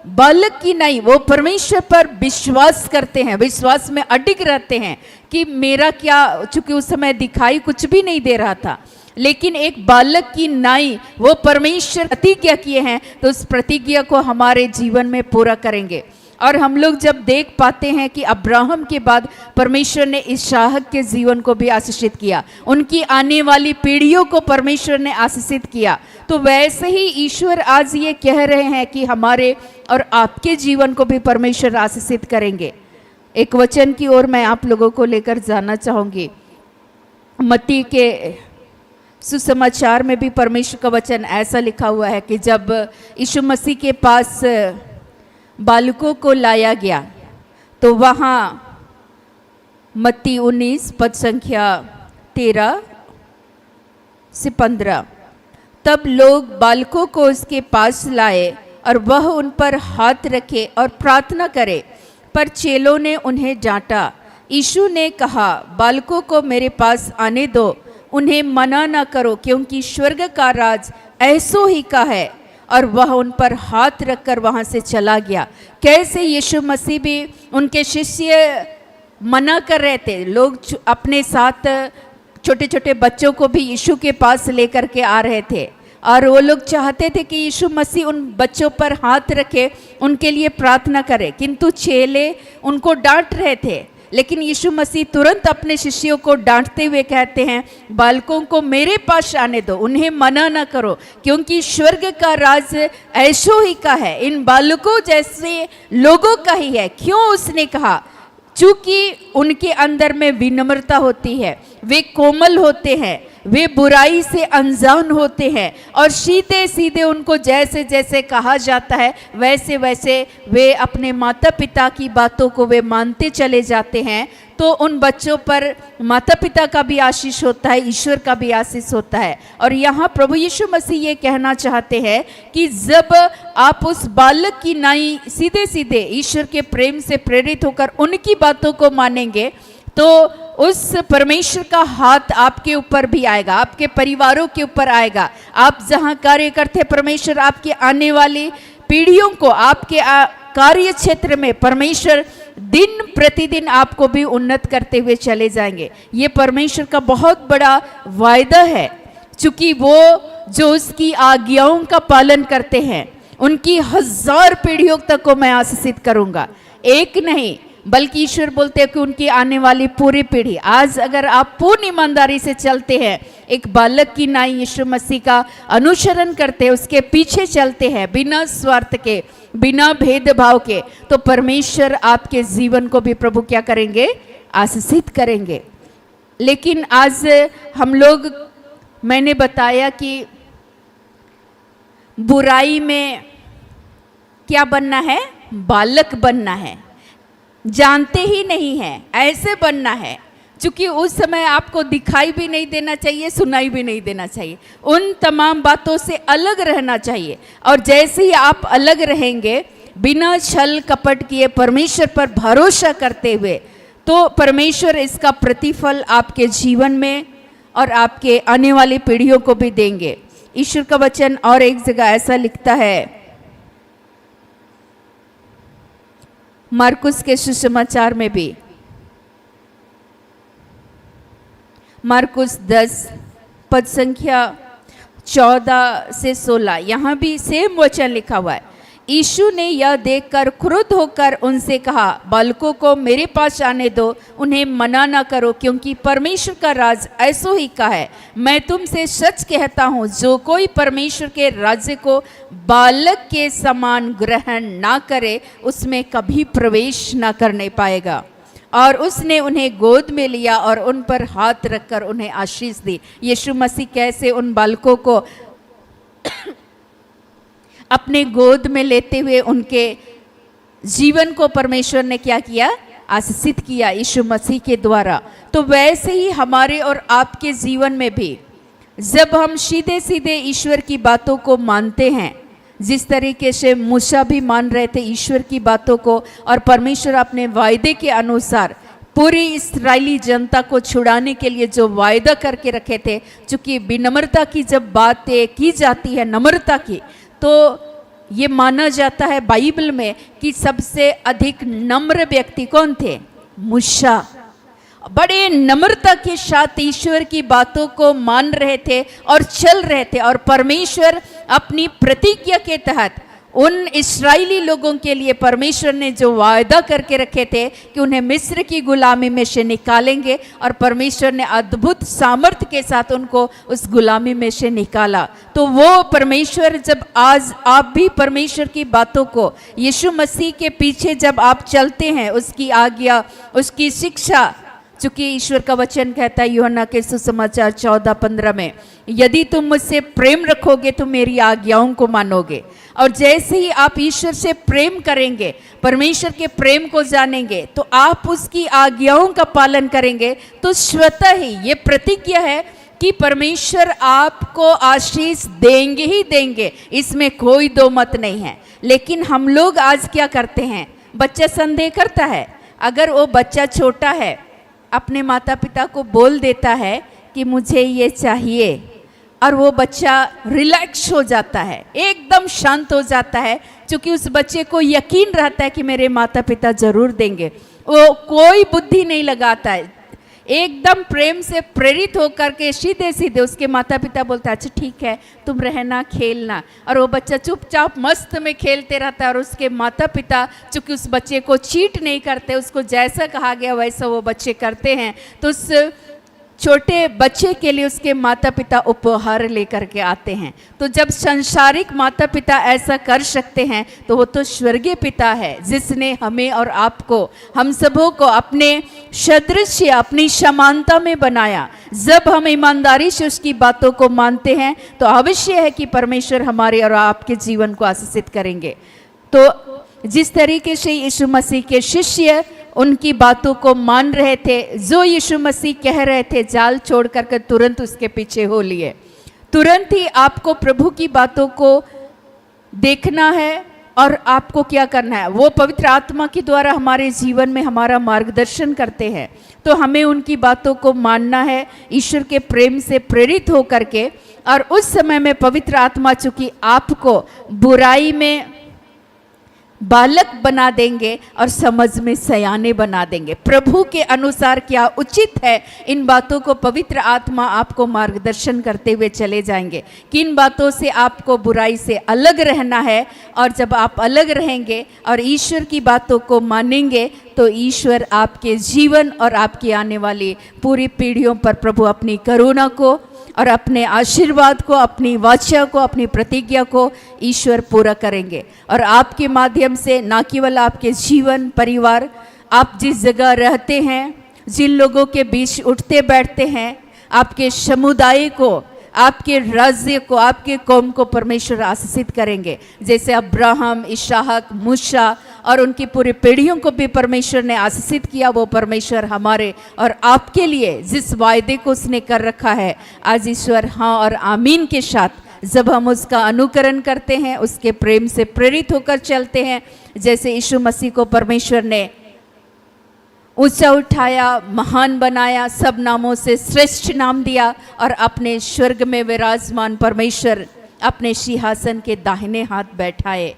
बालक की नहीं, वो परमेश्वर पर विश्वास करते हैं, विश्वास में अडिग रहते हैं कि मेरा क्या, चूंकि उस समय दिखाई कुछ भी नहीं दे रहा था, लेकिन एक बालक की नाई वो परमेश्वर प्रतिज्ञा किए हैं, तो उस प्रतिज्ञा को हमारे जीवन में पूरा करेंगे। और हम लोग जब देख पाते हैं कि अब्राहम के बाद परमेश्वर ने इसहाक के जीवन को भी आशीषित किया, उनकी आने वाली पीढ़ियों को परमेश्वर ने आशीषित किया, तो वैसे ही ईश्वर आज ये कह रहे हैं कि हमारे और आपके जीवन को भी परमेश्वर आशीषित करेंगे। एक वचन की ओर मैं आप लोगों को लेकर जाना चाहूँगी। मत्ती के सुसमाचार में भी परमेश्वर का वचन ऐसा लिखा हुआ है कि जब यीशु मसीह के पास बालकों को लाया गया, तो वहाँ मत्ती 19 पद संख्या 13 से 15, तब लोग बालकों को उसके पास लाए और वह उन पर हाथ रखे और प्रार्थना करे, पर चेलों ने उन्हें डांटा। यीशु ने कहा, बालकों को मेरे पास आने दो, उन्हें मना न करो, क्योंकि स्वर्ग का राज ऐसो ही का है। और वह उन पर हाथ रखकर वहाँ से चला गया। कैसे यीशु मसीह भी, उनके शिष्य मना कर रहे थे, लोग अपने साथ छोटे छोटे बच्चों को भी यीशु के पास लेकर के आ रहे थे, और वो लोग चाहते थे कि यीशु मसीह उन बच्चों पर हाथ रखे, उनके लिए प्रार्थना करे, किंतु चेले उनको डांट रहे थे। लेकिन यीशु मसीह तुरंत अपने शिष्यों को डांटते हुए कहते हैं, बालकों को मेरे पास आने दो, उन्हें मना ना करो, क्योंकि स्वर्ग का राज ऐसो ही का है, इन बालकों जैसे लोगों का ही है। क्यों उसने कहा? चूंकि उनके अंदर में विनम्रता होती है, वे कोमल होते हैं, वे बुराई से अनजान होते हैं, और सीधे सीधे उनको जैसे जैसे कहा जाता है वैसे वैसे वे अपने माता पिता की बातों को वे मानते चले जाते हैं। तो उन बच्चों पर माता पिता का भी आशीष होता है, ईश्वर का भी आशीष होता है। और यहाँ प्रभु यीशु मसीह ये कहना चाहते हैं कि जब आप उस बालक की नाई सीधे सीधे ईश्वर के प्रेम से प्रेरित होकर उनकी बातों को मानेंगे, तो उस परमेश्वर का हाथ आपके ऊपर भी आएगा, आपके परिवारों के ऊपर आएगा। आप जहाँ कार्य करते हैं, परमेश्वर आपकी आने वाली पीढ़ियों को, आपके कार्य क्षेत्र में परमेश्वर दिन प्रतिदिन आपको भी उन्नत करते हुए चले जाएंगे। ये परमेश्वर का बहुत बड़ा वायदा है, चूंकि वो जो उसकी आज्ञाओं का पालन करते हैं उनकी 1000 पीढ़ियों तक को मैं आशीषित करूंगा। एक नहीं, बल्कि ईश्वर बोलते हैं कि उनकी आने वाली पूरी पीढ़ी। आज अगर आप पूर्ण ईमानदारी से चलते हैं, एक बालक की नाई यीशु मसीह का अनुसरण करते हैं, उसके पीछे चलते हैं बिना स्वार्थ के, बिना भेदभाव के, तो परमेश्वर आपके जीवन को भी प्रभु क्या करेंगे? आशीषित करेंगे। लेकिन आज हम लोग, मैंने बताया कि बुराई में क्या बनना है? बालक बनना है। जानते ही नहीं है, ऐसे बनना है। क्योंकि उस समय आपको दिखाई भी नहीं देना चाहिए, सुनाई भी नहीं देना चाहिए, उन तमाम बातों से अलग रहना चाहिए। और जैसे ही आप अलग रहेंगे, बिना छल कपट किए परमेश्वर पर भरोसा करते हुए, तो परमेश्वर इसका प्रतिफल आपके जीवन में और आपके आने वाली पीढ़ियों को भी देंगे। ईश्वर का वचन और एक जगह ऐसा लिखता है, मार्कुस के सुसमाचार में भी, मार्कुस 10 पद संख्या 14 से 16, यहाँ भी सेम वचन लिखा हुआ है। यीशु ने यह देखकर क्रुद्ध होकर उनसे कहा, बालकों को मेरे पास आने दो, उन्हें मना ना करो, क्योंकि परमेश्वर का राज ऐसो ही का है। मैं तुमसे सच कहता हूँ, जो कोई परमेश्वर के राज्य को बालक के समान ग्रहण ना करे, उसमें कभी प्रवेश ना करने पाएगा। और उसने उन्हें गोद में लिया और उन पर हाथ रखकर उन्हें आशीष दी। यीशु मसीह कैसे उन बालकों को अपने गोद में लेते हुए उनके जीवन को परमेश्वर ने क्या किया? आशीषित किया यीशु मसीह के द्वारा। तो वैसे ही हमारे और आपके जीवन में भी, जब हम सीधे सीधे ईश्वर की बातों को मानते हैं, जिस तरीके से मूसा भी मान रहे थे ईश्वर की बातों को, और परमेश्वर अपने वायदे के अनुसार पूरी इस्राएली जनता को छुड़ाने के लिए जो वायदा करके रखे थे, चूँकि विनम्रता की जब बातें की जाती है, नम्रता की, तो ये माना जाता है बाइबल में कि सबसे अधिक नम्र व्यक्ति कौन थे? मूसा। बड़े नम्रता के साथ ईश्वर की बातों को मान रहे थे और चल रहे थे, और परमेश्वर अपनी प्रतिज्ञा के तहत उन इस्राएली लोगों के लिए परमेश्वर ने जो वायदा करके रखे थे कि उन्हें मिस्र की गुलामी में से निकालेंगे, और परमेश्वर ने अद्भुत सामर्थ्य के साथ उनको उस गुलामी में से निकाला। तो वो परमेश्वर, जब आज आप भी परमेश्वर की बातों को, यीशु मसीह के पीछे जब आप चलते हैं, उसकी आज्ञा, उसकी शिक्षा, चूँकि ईश्वर का वचन कहता है यूहन्ना के सुसमाचार 14:15 में, यदि तुम मुझसे प्रेम रखोगे तो मेरी आज्ञाओं को मानोगे। और जैसे ही आप ईश्वर से प्रेम करेंगे, परमेश्वर के प्रेम को जानेंगे, तो आप उसकी आज्ञाओं का पालन करेंगे, तो स्वतः ही ये प्रतिज्ञा है कि परमेश्वर आपको आशीष देंगे ही देंगे, इसमें कोई दो मत नहीं है। लेकिन हम लोग आज क्या करते हैं? बच्चा संदेह करता है, अगर वो बच्चा छोटा है, अपने माता पिता को बोल देता है कि मुझे ये चाहिए, और वो बच्चा रिलैक्स हो जाता है, एकदम शांत हो जाता है, क्योंकि उस बच्चे को यकीन रहता है कि मेरे माता पिता जरूर देंगे। वो कोई बुद्धि नहीं लगाता है, एकदम प्रेम से प्रेरित होकर के सीधे सीधे उसके माता पिता बोलते हैं, अच्छा ठीक है, तुम रहना, खेलना, और वो बच्चा चुपचाप मस्त में खेलते रहता है। और उसके माता पिता चूँकि उस बच्चे को चीट नहीं करते, उसको जैसा कहा गया वैसा वो बच्चे करते हैं, तो उस छोटे बच्चे के लिए उसके माता पिता उपहार लेकर के आते हैं। तो जब संसारिक माता पिता ऐसा कर सकते हैं, तो वो तो स्वर्गीय पिता है, जिसने हमें और आपको, हम सबों को अपने सदृश्य, अपनी समानता में बनाया। जब हम ईमानदारी से उसकी बातों को मानते हैं, तो अवश्य है कि परमेश्वर हमारे और आपके जीवन को आशीषित करेंगे। तो जिस तरीके से यीशु मसीह के शिष्य उनकी बातों को मान रहे थे, जो यीशु मसीह कह रहे थे, जाल छोड़ कर तुरंत उसके पीछे हो लिए। तुरंत ही आपको प्रभु की बातों को देखना है, और आपको क्या करना है? वो पवित्र आत्मा के द्वारा हमारे जीवन में हमारा मार्गदर्शन करते हैं, तो हमें उनकी बातों को मानना है, ईश्वर के प्रेम से प्रेरित हो करके। और उस समय में पवित्र आत्मा चूँकि आपको बुराई में बालक बना देंगे और समझ में सयाने बना देंगे। प्रभु के अनुसार क्या उचित है, इन बातों को पवित्र आत्मा आपको मार्गदर्शन करते हुए चले जाएंगे। किन बातों से आपको बुराई से अलग रहना है, और जब आप अलग रहेंगे और ईश्वर की बातों को मानेंगे तो ईश्वर आपके जीवन और आपकी आने वाली पूरी पीढ़ियों पर प्रभु अपनी करुणा को और अपने आशीर्वाद को, अपनी वाचा को, अपनी प्रतिज्ञा को ईश्वर पूरा करेंगे। और आपके माध्यम से न केवल आपके जीवन, परिवार, आप जिस जगह रहते हैं, जिन लोगों के बीच उठते बैठते हैं, आपके समुदाय को, आपके राज्य को, आपके कौम को परमेश्वर आशीषित करेंगे। जैसे अब्राहम, इसहाक, मूसा और उनकी पूरी पीढ़ियों को भी परमेश्वर ने आशीषित किया, वो परमेश्वर हमारे और आपके लिए जिस वायदे को उसने कर रखा है, आज ईश्वर हाँ और आमीन के साथ जब हम उसका अनुकरण करते हैं, उसके प्रेम से प्रेरित होकर चलते हैं, जैसे यीशु मसीह को परमेश्वर ने ऊंचा उठाया, महान बनाया, सब नामों से श्रेष्ठ नाम दिया और अपने स्वर्ग में विराजमान परमेश्वर अपने सिंहासन के दाहिने हाथ बैठाए,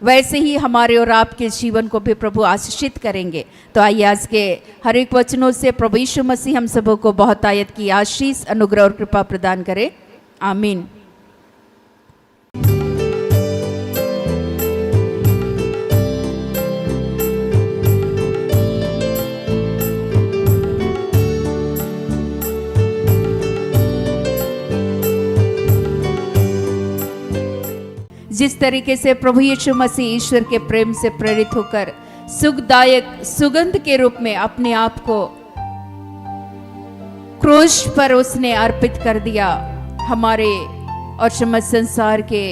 वैसे ही हमारे और आपके जीवन को भी प्रभु आशीषित करेंगे। तो आइए आज के हर एक वचनों से प्रभु यीशु मसीह हम सबों को बहुत आयत की आशीष, अनुग्रह और कृपा प्रदान करे। आमीन। जिस तरीके से प्रभु यीशु मसीह ईश्वर के प्रेम से प्रेरित होकर सुखदायक सुगंध के रूप में अपने आप को क्रूस पर उसने अर्पित कर दिया, हमारे और समस्त संसार के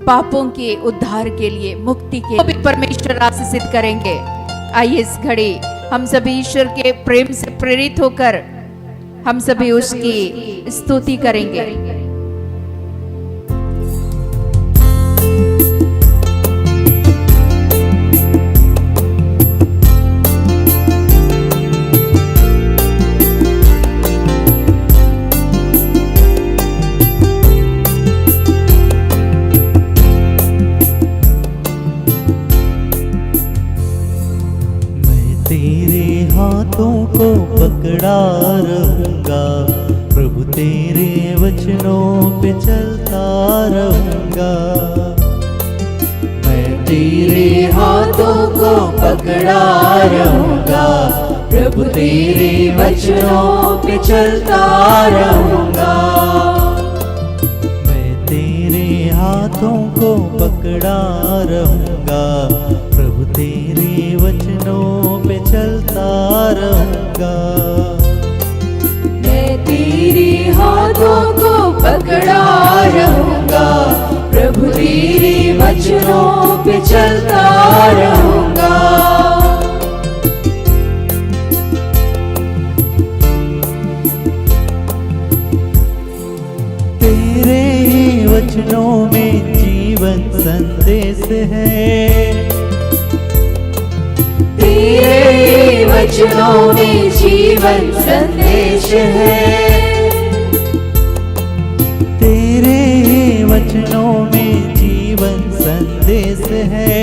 पापों के उद्धार के लिए, मुक्ति के लिए परमेश्वर आशीषित करेंगे। आइए इस घड़ी हम सभी ईश्वर के प्रेम से प्रेरित होकर हम सभी उसकी स्तुति करेंगे। हाथों को पकड़ा रहूंगा, प्रभु तेरे वचनों पे चलता रहूंगा। मैं तेरे हाथों को पकड़ा रहूंगा, प्रभु तेरे वचनों पे चलता रहूंगा। मैं तेरे हाथों को पकड़ा रहूंगा, प्रभु तेरे वचनों पे चलता रहूंगा। मैं तेरे हाथों को पकड़ा रहूंगा, प्रभु तेरे वचनों पे चलता रहूंगा। तेरे ही वचनों में जीवन संदेश है, तेरे वचनों में जीवन संदेश है। तेरे वचनों में जीवन संदेश है।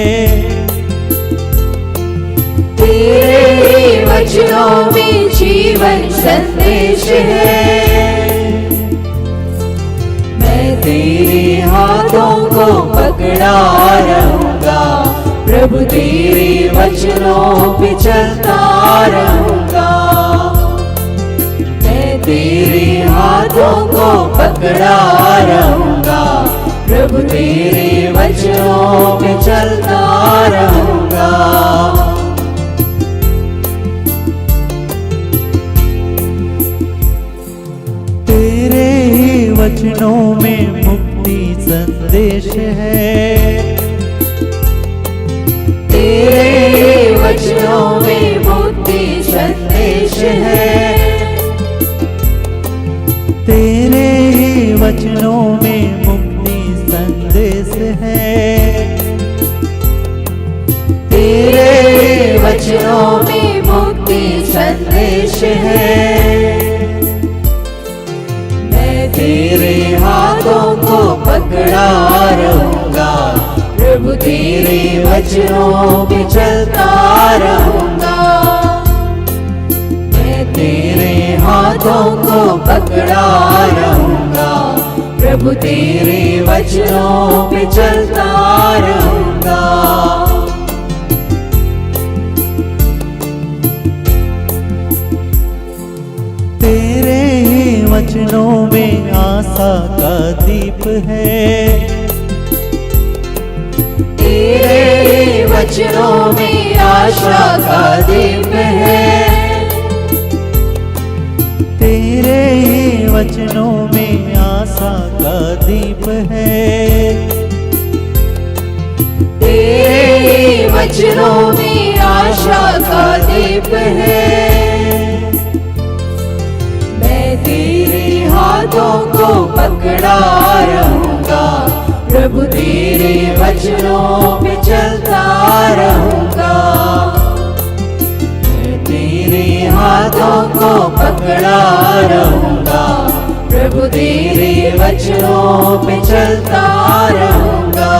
तेरे वचनों में जीवन संदेश है। मैं तेरे हाथों को पकड़ा रहूंगा, प्रभु तेरे वचनों पे चलता रहूंगा। मैं तेरे हाथों को पकड़ा रहूंगा, प्रभु तेरे वचनों पे चलता रहूंगा। तेरे ही वचनों में मुक्ति संदेश है। तेरे वचनों में मुक्ति संदेश है। तेरे ही वचनों में मुक्ति संदेश है। तेरे वचनों में मुक्ति संदेश है। मैं तेरे हाथों को पकड़ा रहूंगा, प्रभु तेरे वचनों पे चलता रहूंगा, मैं तेरे हाथों को पकड़ा रहूंगा, प्रभु तेरे वचनों पे चलता रहूंगा। तेरे वचनों में आशा का दीप है, तेरे वचनों में आशा का दीप है, तेरे वचनों में आशा का दीप है, तेरे वचनों में आशा का दीप है। मैं तेरे हाथों को पकड़ा रहूंगा, प्रभु तेरे वचनों पे चलता रहूंगा, मैं तेरे हाथों को पकड़ा रहूंगा, प्रभु तेरे वचनों पे चलता रहूंगा,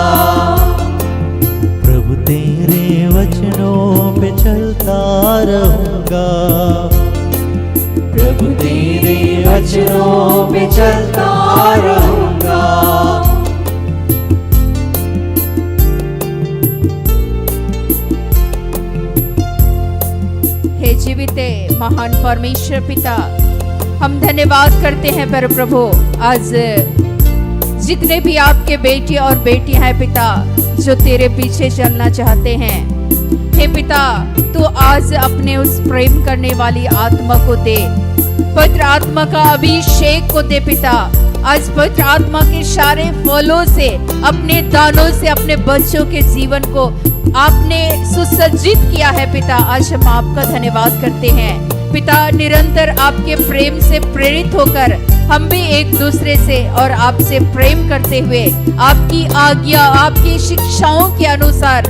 प्रभु तेरे वचनों पे चलता रहूंगा, प्रभु तेरे वचनों पे चलता रहूंगा। हे जीविते महान परमेश्वर पिता, हम धन्यवाद करते हैं पर प्रभु, आज जितने भी आपके बेटे और बेटियां हैं पिता, जो तेरे पीछे चलना चाहते हैं, हे पिता तू आज अपने उस प्रेम करने वाली आत्मा को दे, पवित्र आत्मा का अभिषेक को दे पिता। आज पवित्र आत्मा के सारे फलों से, अपने दानों से अपने बच्चों के जीवन को आपने सुसज्जित किया है पिता। आज हम आपका धन्यवाद करते हैं पिता। निरंतर आपके प्रेम से प्रेरित होकर हम भी एक दूसरे से और आपसे प्रेम करते हुए आपकी आज्ञा, आपकी शिक्षाओं के अनुसार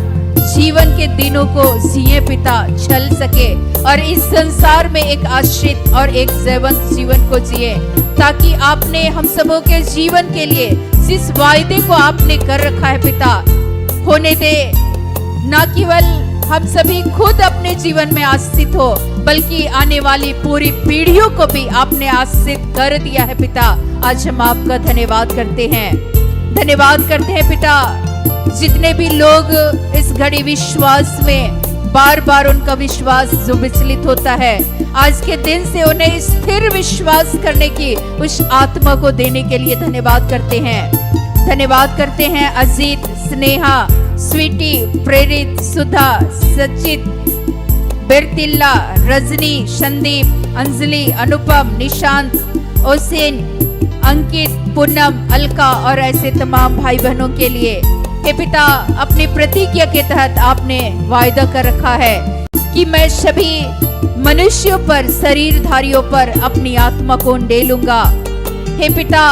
जीवन के दिनों को जिए पिता, चल सके और इस संसार में एक आश्रित और एक जयवंत जीवन को जिए, ताकि आपने हम सबों के जीवन के लिए जिस वायदे को आपने कर रखा है पिता, होने दे। न केवल हम सभी खुद अपने जीवन में आश्रित हो, बल्कि आने वाली पूरी पीढ़ियों को भी आपने आश्रित कर दिया है पिता। आज हम आपका धन्यवाद करते हैं, धन्यवाद करते हैं पिता। जितने भी लोग इस घड़ी विश्वास में बार बार उनका विश्वास जो विचलित होता है, आज के दिन से उन्हें स्थिर विश्वास करने की उस आत्मा को देने के लिए धन्यवाद करते हैं। धन्यवाद करते हैं अजीत, स्नेहा, स्वीटी, प्रेरित, सुधा, सचित, बेरतिल्ला, रजनी, संदीप, अंजलि, अनुपम, निशांत, ओसेन, अंकित, पूनम, अलका और ऐसे तमाम भाई बहनों के लिए हे पिता, अपनी प्रतिज्ञा के तहत आपने वायदा कर रखा है कि मैं सभी मनुष्यों पर, शरीरधारियों पर अपनी आत्मा को उंडेलूंगा। हे पिता,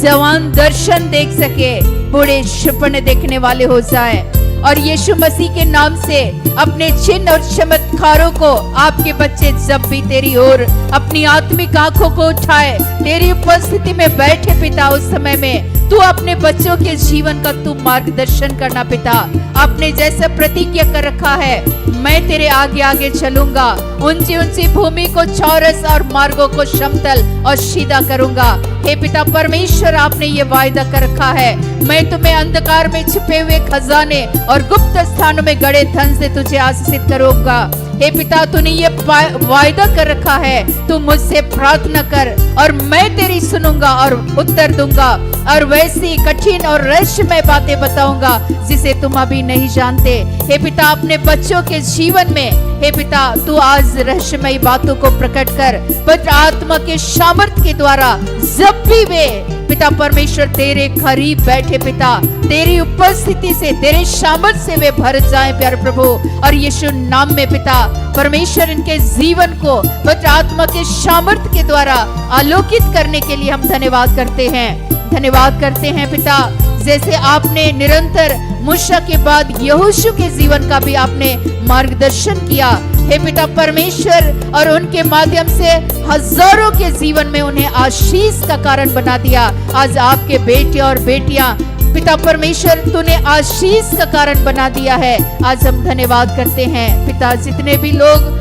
जवान दर्शन देख सके, बूढ़े सपने देखने वाले हो जाए और यीशु मसीह के नाम से अपने चिन्ह और चमत्कारों को आपके बच्चे जब भी तेरी ओर अपनी आत्मिक आंखों को उठाए, तेरी उपस्थिति में बैठे पिता, उस समय में तू अपने बच्चों के जीवन का तू मार्गदर्शन करना पिता। आपने जैसा प्रतिज्ञा कर रखा है, मैं तेरे आगे आगे चलूंगा, ऊंची ऊंची भूमि को चौरस और मार्गों को समतल और सीधा करूंगा। हे पिता परमेश्वर, आपने ये वायदा कर रखा है, मैं तुम्हें अंधकार में छुपे हुए खजाने और गुप्त स्थानों में गड़े धन से तुझे आशीषित करूंगा। हे पिता, तूने ये वायदा कर रखा है, तू मुझसे प्रार्थना कर और मैं तेरी सुनूंगा और उत्तर दूंगा और वैसी कठिन और रहस्यमय बातें बताऊंगा जिसे तुम अभी नहीं जानते। हे पिता, अपने बच्चों के जीवन में हे पिता, तू आज रहस्यमय बातों को प्रकट कर, पवित्र आत्मा के सामर्थ्य के द्वारा जब भी वे पिता परमेश्वर तेरे करीब बैठे पिता, तेरी उपस्थिति से, तेरे सामर्थ्य से वे भर जाएं प्यारे प्रभु। और यीशु नाम में पिता परमेश्वर इनके जीवन को पवित्र आत्मा के सामर्थ्य के द्वारा आलोकित करने के लिए हम धन्यवाद करते हैं। धन्यवाद करते हैं पिता, जैसे आपने निरंतर मूसा के बाद यहोशू के जीवन का भी आपने मार्गदर्शन किया हे पिता परमेश्वर, और उनके माध्यम से हजारों के जीवन में उन्हें आशीष का कारण बना दिया। आज आपके बेटे और बेटियां पिता परमेश्वर तूने आशीष का कारण बना दिया है। आज हम धन्यवाद करते हैं पिता, जितने भी लोग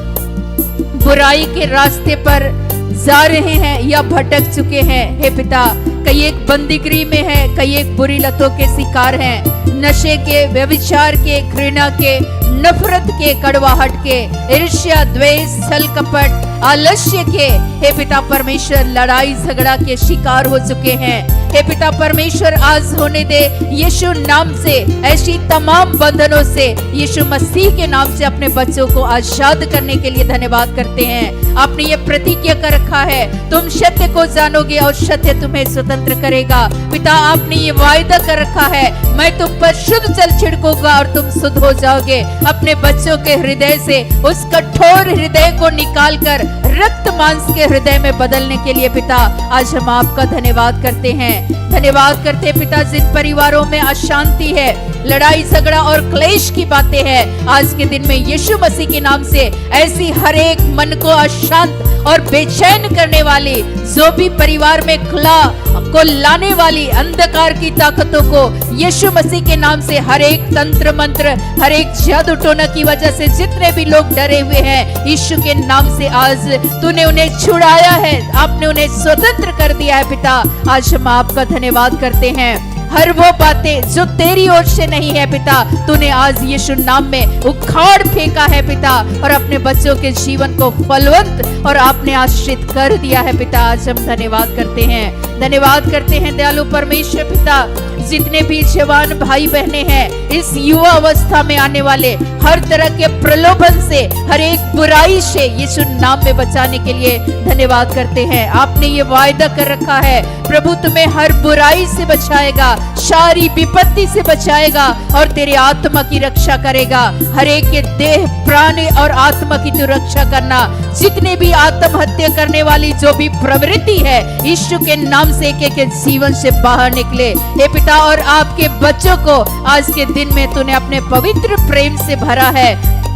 बुराई के रास्ते पर जा रहे हैं या भटक चुके हैं, हे पिता, कई एक बंदीगृह में है, कई एक बुरी लतों के शिकार हैं, नशे के, व्यभिचार के, घृणा के, नफरत के, कड़वाहट के, ईर्ष्या, द्वेष, छल कपट, आलस्य के, हे पिता परमेश्वर लड़ाई झगड़ा के शिकार हो चुके हैं। हे पिता परमेश्वर आज होने दे यीशु नाम से ऐसी तमाम बंधनों से, यीशु मसीह के नाम से अपने बच्चों को आजाद करने के लिए धन्यवाद करते हैं। आपने ये प्रतिज्ञा कर रखा है, तुम सत्य को जानोगे और सत्य तुम्हें स्वतंत्र करेगा। पिता आपने ये वायदा कर रखा है, मैं तुम पर शुद्ध जल छिड़कूंगा और तुम शुद्ध हो जाओगे। अपने बच्चों के हृदय से उस कठोर हृदय को निकालकर रक्त मांस के हृदय में बदलने के लिए पिता आज हम आपका धन्यवाद करते हैं। धन्यवाद करते हैं पिता, जिन परिवारों में अशांति है, लड़ाई झगड़ा और क्लेश की बातें हैं, आज के दिन में यीशु मसीह के नाम से ऐसी हर एक मन को अशांत और बेचैन करने वाली, जो भी परिवार में कलह को लाने वाली अंधकार की ताकतों को यीशु मसीह के नाम से, हर एक तंत्र मंत्र, हर एक जादू टोना की वजह से जितने भी लोग डरे हुए हैं, यीशु के नाम से आज तूने उन्हें छुड़ाया है, आपने उन्हें स्वतंत्र कर दिया है। पिता आज हम आपका धन्यवाद करते हैं। हर वो बातें जो तेरी ओर से नहीं है पिता, तूने आज यीशु नाम में उखाड़ फेंका है पिता, और अपने बच्चों के जीवन को फलवंत और आपने आश्रित कर दिया है पिता। आज हम धन्यवाद करते हैं, धन्यवाद करते हैं दयालु परमेश्वर पिता, जितने भी जवान भाई बहने हैं, इस युवा अवस्था में आने वाले हर तरह के प्रलोभन से, हर एक बुराई से यीशु नाम में बचाने के लिए धन्यवाद करते हैं। आपने ये वायदा कर रखा है, प्रभु तुम्हें हर बुराई से बचाएगा, सारी विपत्ति से बचाएगा और तेरे आत्मा की रक्षा करेगा। हर एक के देह, प्राण और आत्मा की तू रक्षा करना। जितने भी आत्महत्या करने वाली जो भी प्रवृत्ति है, यीशु के नाम से एक एक जीवन से बाहर निकले हे पिता। और आपके बच्चों को आज के दिन में तूने अपने पवित्र प्रेम से भरा है,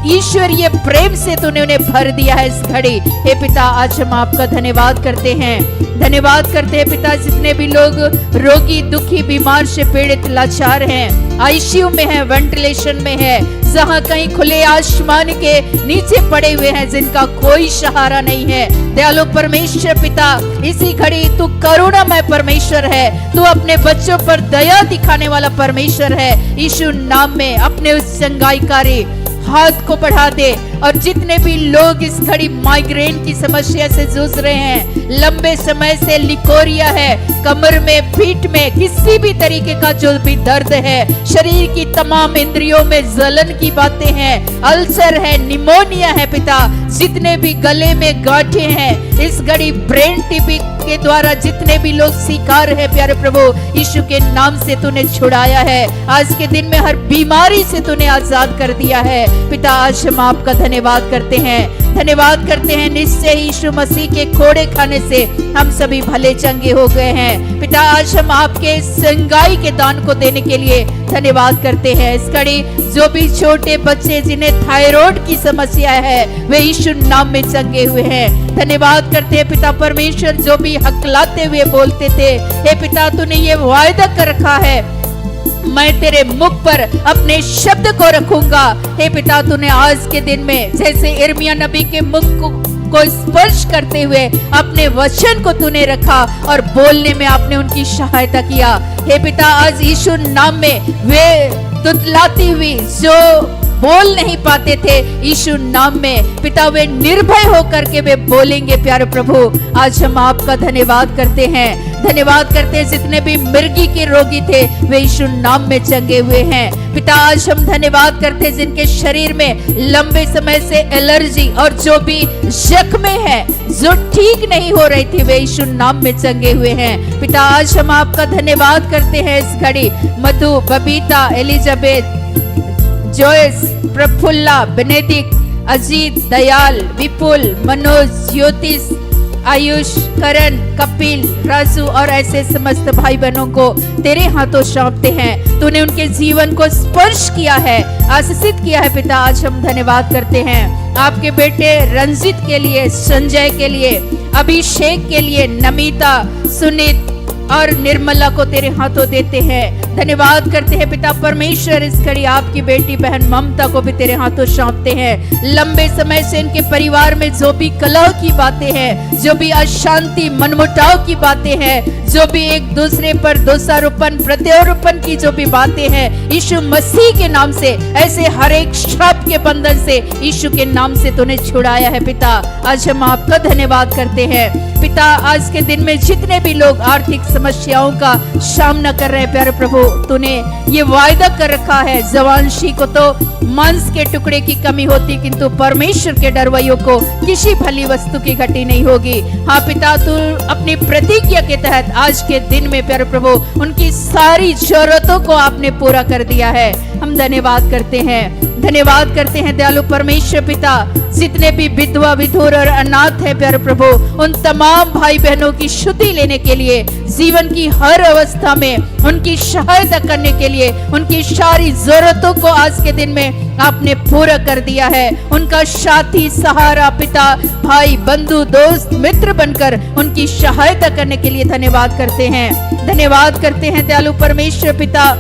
ईश्वरीय प्रेम से तूने उन्हें भर दिया है इस घड़ी। हे पिता आज हम आपका धन्यवाद करते हैं, धन्यवाद करते हैं पिता, जितने भी लोग रोगी, दुखी, बीमार से पीड़ित, लाचार हैं, आईसीयू में है, वेंटिलेशन में है, जहाँ कहीं खुले आसमान के नीचे पड़े हुए हैं, जिनका कोई सहारा नहीं है, दयालु परमेश्वर पिता इसी घड़ी तू करुणामय परमेश्वर है, तू अपने बच्चों पर दया दिखाने वाला परमेश्वर है। यीशु नाम में अपने उस चंगाईकारी हाथ को बढ़ा दे, और जितने भी लोग इस घड़ी माइग्रेन की समस्या से जूझ रहे हैं, लंबे समय से लिकोरिया है, कमर में, पीठ में, किसी भी तरीके का जो भी दर्द है, शरीर की तमाम इंद्रियों में जलन की बातें हैं, अल्सर है, निमोनिया है पिता, जितने भी गले में गांठें हैं, इस घड़ी ब्रेन टीबी के द्वारा जितने भी लोग शिकार है, प्यारे प्रभु यीशु के नाम से तूने छुड़ाया है। आज के दिन में हर बीमारी से तूने आजाद कर दिया है पिता। आज हम आपका धन्यवाद करते हैं, धन्यवाद करते हैं। निश्चय यीशु मसीह के कोड़े खाने से हम सभी भले चंगे हो गए हैं पिता। आज हम आपके संगाई के दान को देने के लिए धन्यवाद करते हैं। इस घड़ी जो भी छोटे बच्चे जिन्हें थायराइड की समस्या है, वे यीशु नाम में चंगे हुए हैं। धन्यवाद करते हैं पिता परमेश्वर, जो भी हकलाते हुए बोलते थे, हे पिता तूने ये वायदा कर रखा है, मैं तेरे मुख पर अपने शब्द को रखूंगा। हे पिता तूने आज के दिन में जैसे यिर्मयाह नबी के मुख को स्पर्श करते हुए अपने वचन को तूने रखा और बोलने में आपने उनकी सहायता किया। हे पिता आज यीशु नाम में वे तुतलाती हुई जो बोल नहीं पाते थे, यीशु नाम में पिता वे निर्भय होकर के वे बोलेंगे। प्यारे प्रभु आज हम आपका धन्यवाद करते हैं, धन्यवाद करते हैं। जितने भी मिर्गी के रोगी थे वे यीशु नाम में चंगे हुए हैं पिता। आज हम धन्यवाद करते हैं जिनके शरीर में लंबे समय से एलर्जी और जो भी जख्में हैं जो ठीक नहीं हो रही थी, वे यीशु नाम में चंगे हुए हैं पिता। आज हम आपका धन्यवाद करते हैं। इस घड़ी Madhu, Babita, Elizabeth, Joyce, Prafulla, Benedict, Ajit, Dayal, Vipul, Manoj, Jyotish, Ayush, करण, कपिल, राजू और ऐसे समस्त भाई बहनों को तेरे हाथों सौंपते हैं। तूने उनके जीवन को स्पर्श किया है, आशीषित किया है पिता। आज हम धन्यवाद करते हैं आपके बेटे रंजित के लिए, संजय के लिए, अभिषेक के लिए, नमिता, सुनीत, और निर्मला को तेरे हाथों देते हैं। धन्यवाद करते हैं पिता परमेश्वर, इस घड़ी आपकी बेटी बहन ममता को भी तेरे हाथों सौंपते हैं। लंबे समय से इनके परिवार में जो भी कलह की बातें हैं, जो भी अशांति मनमुटाव की बातें हैं, जो भी एक दूसरे पर दोषारोपण प्रत्यारोपण की जो भी बातें हैं, यीशु मसीह के नाम से ऐसे हर एक श्राप के बंधन से यीशु के नाम से तूने छुड़ाया है पिता। आज हम आपका धन्यवाद करते हैं पिता। आज के दिन में जितने भी लोग आर्थिक समस्याओं का सामना कर रहे हैं प्यारे प्रभु, तूने ये वायदा कर रखा है, जवानशी को तो मांस के टुकड़े की कमी होती, किंतु परमेश्वर के डरवैयों को किसी भली वस्तु की घटी नहीं होगी। हाँ पिता, तू अपनी प्रतिज्ञा के तहत आज के दिन में प्यारे प्रभु उनकी सारी जरूरतों को आपने पूरा कर दिया है। हम धन्यवाद करते हैं, धन्यवाद करते हैं दयालु परमेश्वर पिता। जितने भी विधवा विधुर और अनाथ है प्यारे प्रभु, उन तमाम भाई बहनों की शुद्धि लेने के लिए, जीवन की हर अवस्था में उनकी सहायता करने के लिए, उनकी सारी जरूरतों को आज के दिन में आपने पूरा कर दिया है। उनका साथी सहारा पिता, भाई बंधु दोस्त मित्र बनकर उनकी सहायता करने के लिए धन्यवाद करते हैं। धन्यवाद करते हैं दयालु परमेश्वर पिता।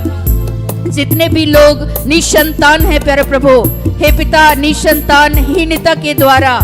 जितने भी लोग निसंतान है प्यारे प्रभु, हे पिता, निसंतानहीनता के द्वारा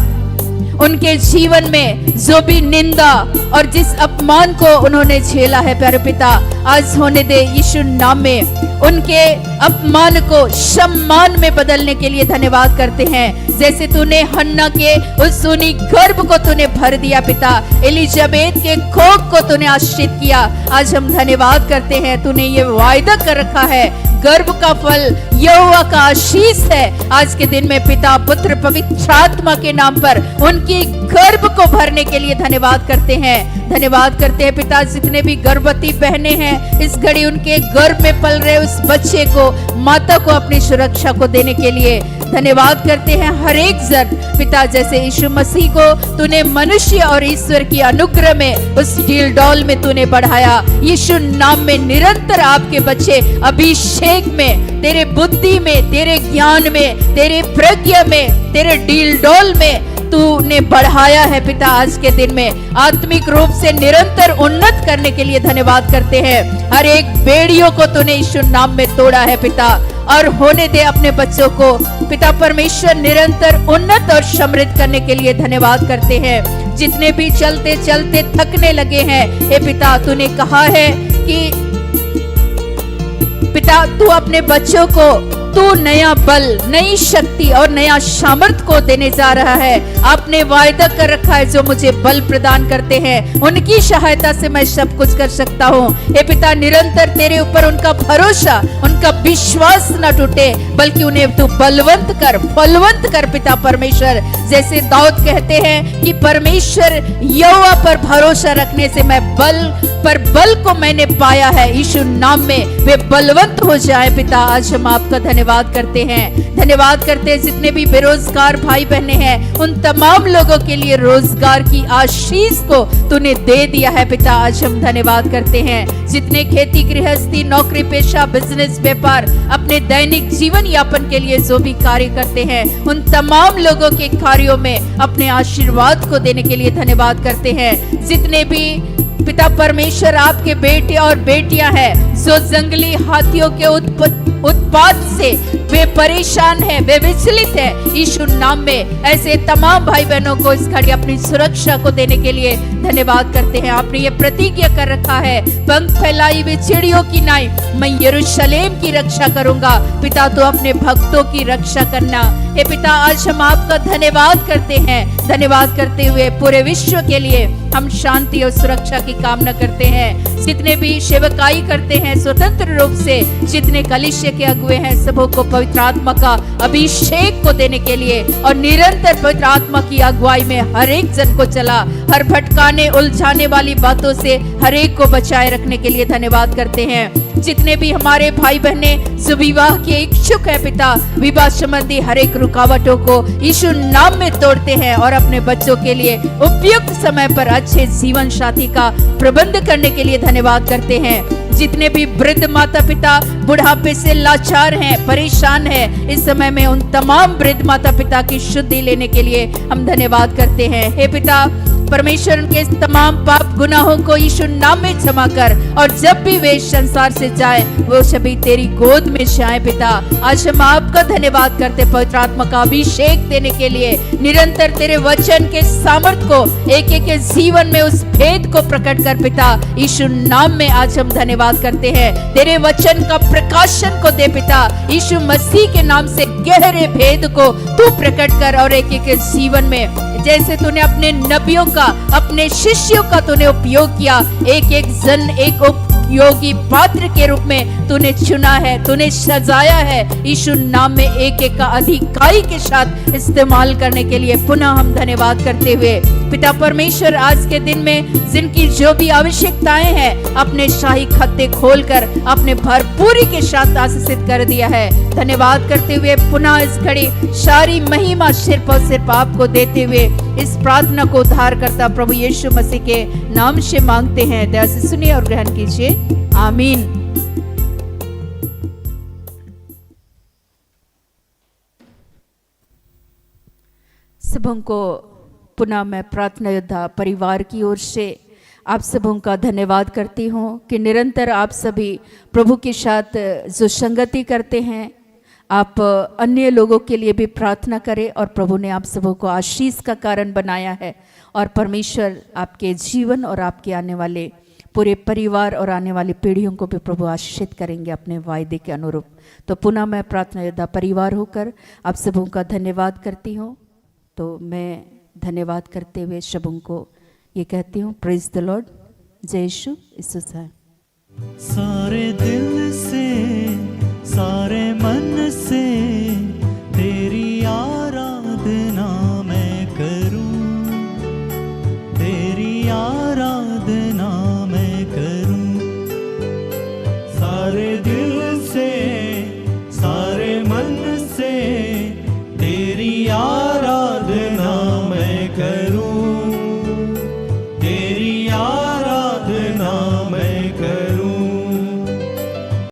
उनके जीवन में जो भी निंदा और जिस अपमान को उन्होंने झेला है प्यारे पिता, आज होने दे यीशु नाम में। उनके अपमान को सम्मान में बदलने के लिए धन्यवाद करते हैं। जैसे तूने हन्ना के उस सूनी गर्भ को तूने भर दिया पिता, एलिजाबेथ के कोख को तूने आशीषित किया। आज हम धन्यवाद करते हैं, तूने ये वायदा कर रखा है, गर्भ का फल यहोवा का आशीष है। आज के दिन में पिता पुत्र पवित्र आत्मा के नाम पर उनकी गर्भ को भरने के लिए धन्यवाद करते हैं। धन्यवाद करते हैं पिता, जितने भी गर्भवती बहनें हैं इस घड़ी उनके गर्भ में पल रहे उस बच्चे को, माता को अपनी सुरक्षा को देने के लिए धन्यवाद करते हैं। हर एक जन पिता, जैसे यीशु मसीह को तूने मनुष्य और ईश्वर की अनुग्रह में उस ढील डौल में तूने बढ़ाया, यीशु नाम में निरंतर आपके बच्चे अभिषेक में, तेरे बुद्धि में, तेरे ज्ञान में, तेरे प्रज्ञा में, तेरे ढील डौल में तूने बढ़ाया है पिता। आज के दिन में आत्मिक रूप से निरंतर उन्नत करने के लिए धन्यवाद करते हैं। हर एक बेड़ियों को तूने यीशु नाम में तोड़ा है पिता, और होने दे अपने बच्चों को पिता परमेश्वर निरंतर उन्नत और समृद्ध करने के लिए धन्यवाद करते हैं। जितने भी चलते चलते थकने लगे हैं, हे पिता, तूने कहा है कि पिता तू अपने बच्चों को तू नया बल, नई शक्ति और नया सामर्थ को देने जा रहा है। आपने वायदा कर रखा है, जो मुझे बल प्रदान करते हैं उनकी सहायता से मैं सब कुछ कर सकता हूँ। हे पिता, निरंतर तेरे ऊपर उनका भरोसा, उनका विश्वास न टूटे, बल्कि उन्हें तू बलवंत कर, फलवंत कर पिता परमेश्वर। जैसे दाऊद कहते हैं कि परमेश्वर यहोवा पर भरोसा रखने से मैं बल पर बल को मैंने पाया है। यीशु नाम में वे बलवंत हो जाए पिता। आज हम आपका धन्यवाद करते हैं, धन्यवाद करते हैं। जितने भी बेरोजगार भाई बहने हैं उन तमाम लोगों के लिए रोजगार की आशीष को तूने दे दिया है पिता। आज हम धन्यवाद करते हैं। जितने खेती गृहस्थी नौकरी पेशा बिजनेस व्यापार अपने दैनिक जीवन यापन के लिए जो भी कार्य करते हैं उन तमाम लोगों के कार्यों में अपने आशीर्वाद को देने के लिए धन्यवाद करते हैं। जितने भी पिता परमेश्वर आपके बेटे और बेटियां हैं जो जंगली हाथियों के उत्पात से वे परेशान हैं, वे विचलित हैं, यीशु नाम में ऐसे तमाम भाई बहनों को इस घड़ी अपनी सुरक्षा को देने के लिए धन्यवाद करते हैं। आपने ये प्रतिज्ञा कर रखा है, पंख फैलाई हुई चिड़ियों की नाई मैं यरूशलेम की रक्षा करूंगा। पिता, तो अपने भक्तों की रक्षा करना। हे पिता, आज हम आपका धन्यवाद करते हैं। धन्यवाद करते हुए पूरे विश्व के लिए हम शांति और सुरक्षा की कामना करते हैं। जितने भी सेवकाई करते हैं स्वतंत्र रूप से, जितने कलीसिया के अगुए हैं, सबों को पवित्र आत्मा का अभिषेक को देने के लिए और निरंतर पवित्र आत्मा की अगुवाई में हर एक जन को चला, हर भटकाने उलझाने वाली बातों से हर एक को बचाए रखने के लिए धन्यवाद करते हैं। जितने भी हमारे भाई बहने जो विवाह के इच्छुक है पिता, विवाह संबंधी हर एक रुकावटों को यीशु नाम में तोड़ते हैं और अपने बच्चों के लिए उपयुक्त समय पर अच्छे जीवन साथी का प्रबंध करने के लिए धन्यवाद करते हैं। जितने भी वृद्ध माता पिता बुढ़ापे से लाचार हैं, परेशान हैं, इस समय में उन तमाम वृद्ध माता पिता की शुद्धि लेने के लिए हम धन्यवाद करते हैं। हे पिता, परमेश्वर के तमाम पाप गुनाहों को यीशु नाम में क्षमा कर, और जब भी वे संसार से जाए वो सभी तेरी गोद में जाए पिता। आज हम आपका धन्यवाद करते पवित्र आत्मा का अभिषेक देने के लिए, निरंतर तेरे वचन के सामर्थ को एक एक के जीवन में उस भेद को प्रकट कर पिता। यीशु नाम में आज हम धन्यवाद करते हैं, तेरे वचन का प्रकाशन को दे पिता। यीशु मसीह के नाम से गहरे भेद को तू प्रकट कर, और एक एक के जीवन में जैसे तूने अपने नबियों का, अपने शिष्यों का तूने उपयोग किया, एक एक जन एक उपयोगी पात्र के रूप में तूने चुना है, तूने सजाया है। यीशु नाम में एक एक का अधिकारी के साथ इस्तेमाल करने के लिए पुनः हम धन्यवाद करते हुए पिता परमेश्वर आज के दिन में जिनकी जो भी आवश्यकताएं हैं अपने शाही खत्ते खोलकर अपने भरपूरी के साथ आशीषित कर दिया है। धन्यवाद करते हुए पुनः इस घड़ी सारी महिमा सिर्फ और सिर्फ आपको देते हुए इस प्रार्थना को उद्धार करता प्रभु यीशु मसीह के नाम से मांगते हैं। दया से सुनिए और ग्रहण कीजिए, आमीन। सबों को पुनः मैं प्रार्थना योद्धा परिवार की ओर से आप सबों का धन्यवाद करती हूँ कि निरंतर आप सभी प्रभु के साथ जो संगति करते हैं, आप अन्य लोगों के लिए भी प्रार्थना करें, और प्रभु ने आप सबों को आशीष का कारण बनाया है, और परमेश्वर आपके जीवन और आपके आने वाले पूरे परिवार और आने वाली पीढ़ियों को भी प्रभु आशीषित करेंगे अपने वायदे के अनुरूप। तो पुनः मैं प्रार्थना योद्धा परिवार होकर आप सबों का धन्यवाद करती हूँ। तो मैं धन्यवाद करते हुए सबों को ये कहती हूँ, प्रेज द लॉर्ड, जय यीशु ईसुस है। सारे दिल से, सारे मन से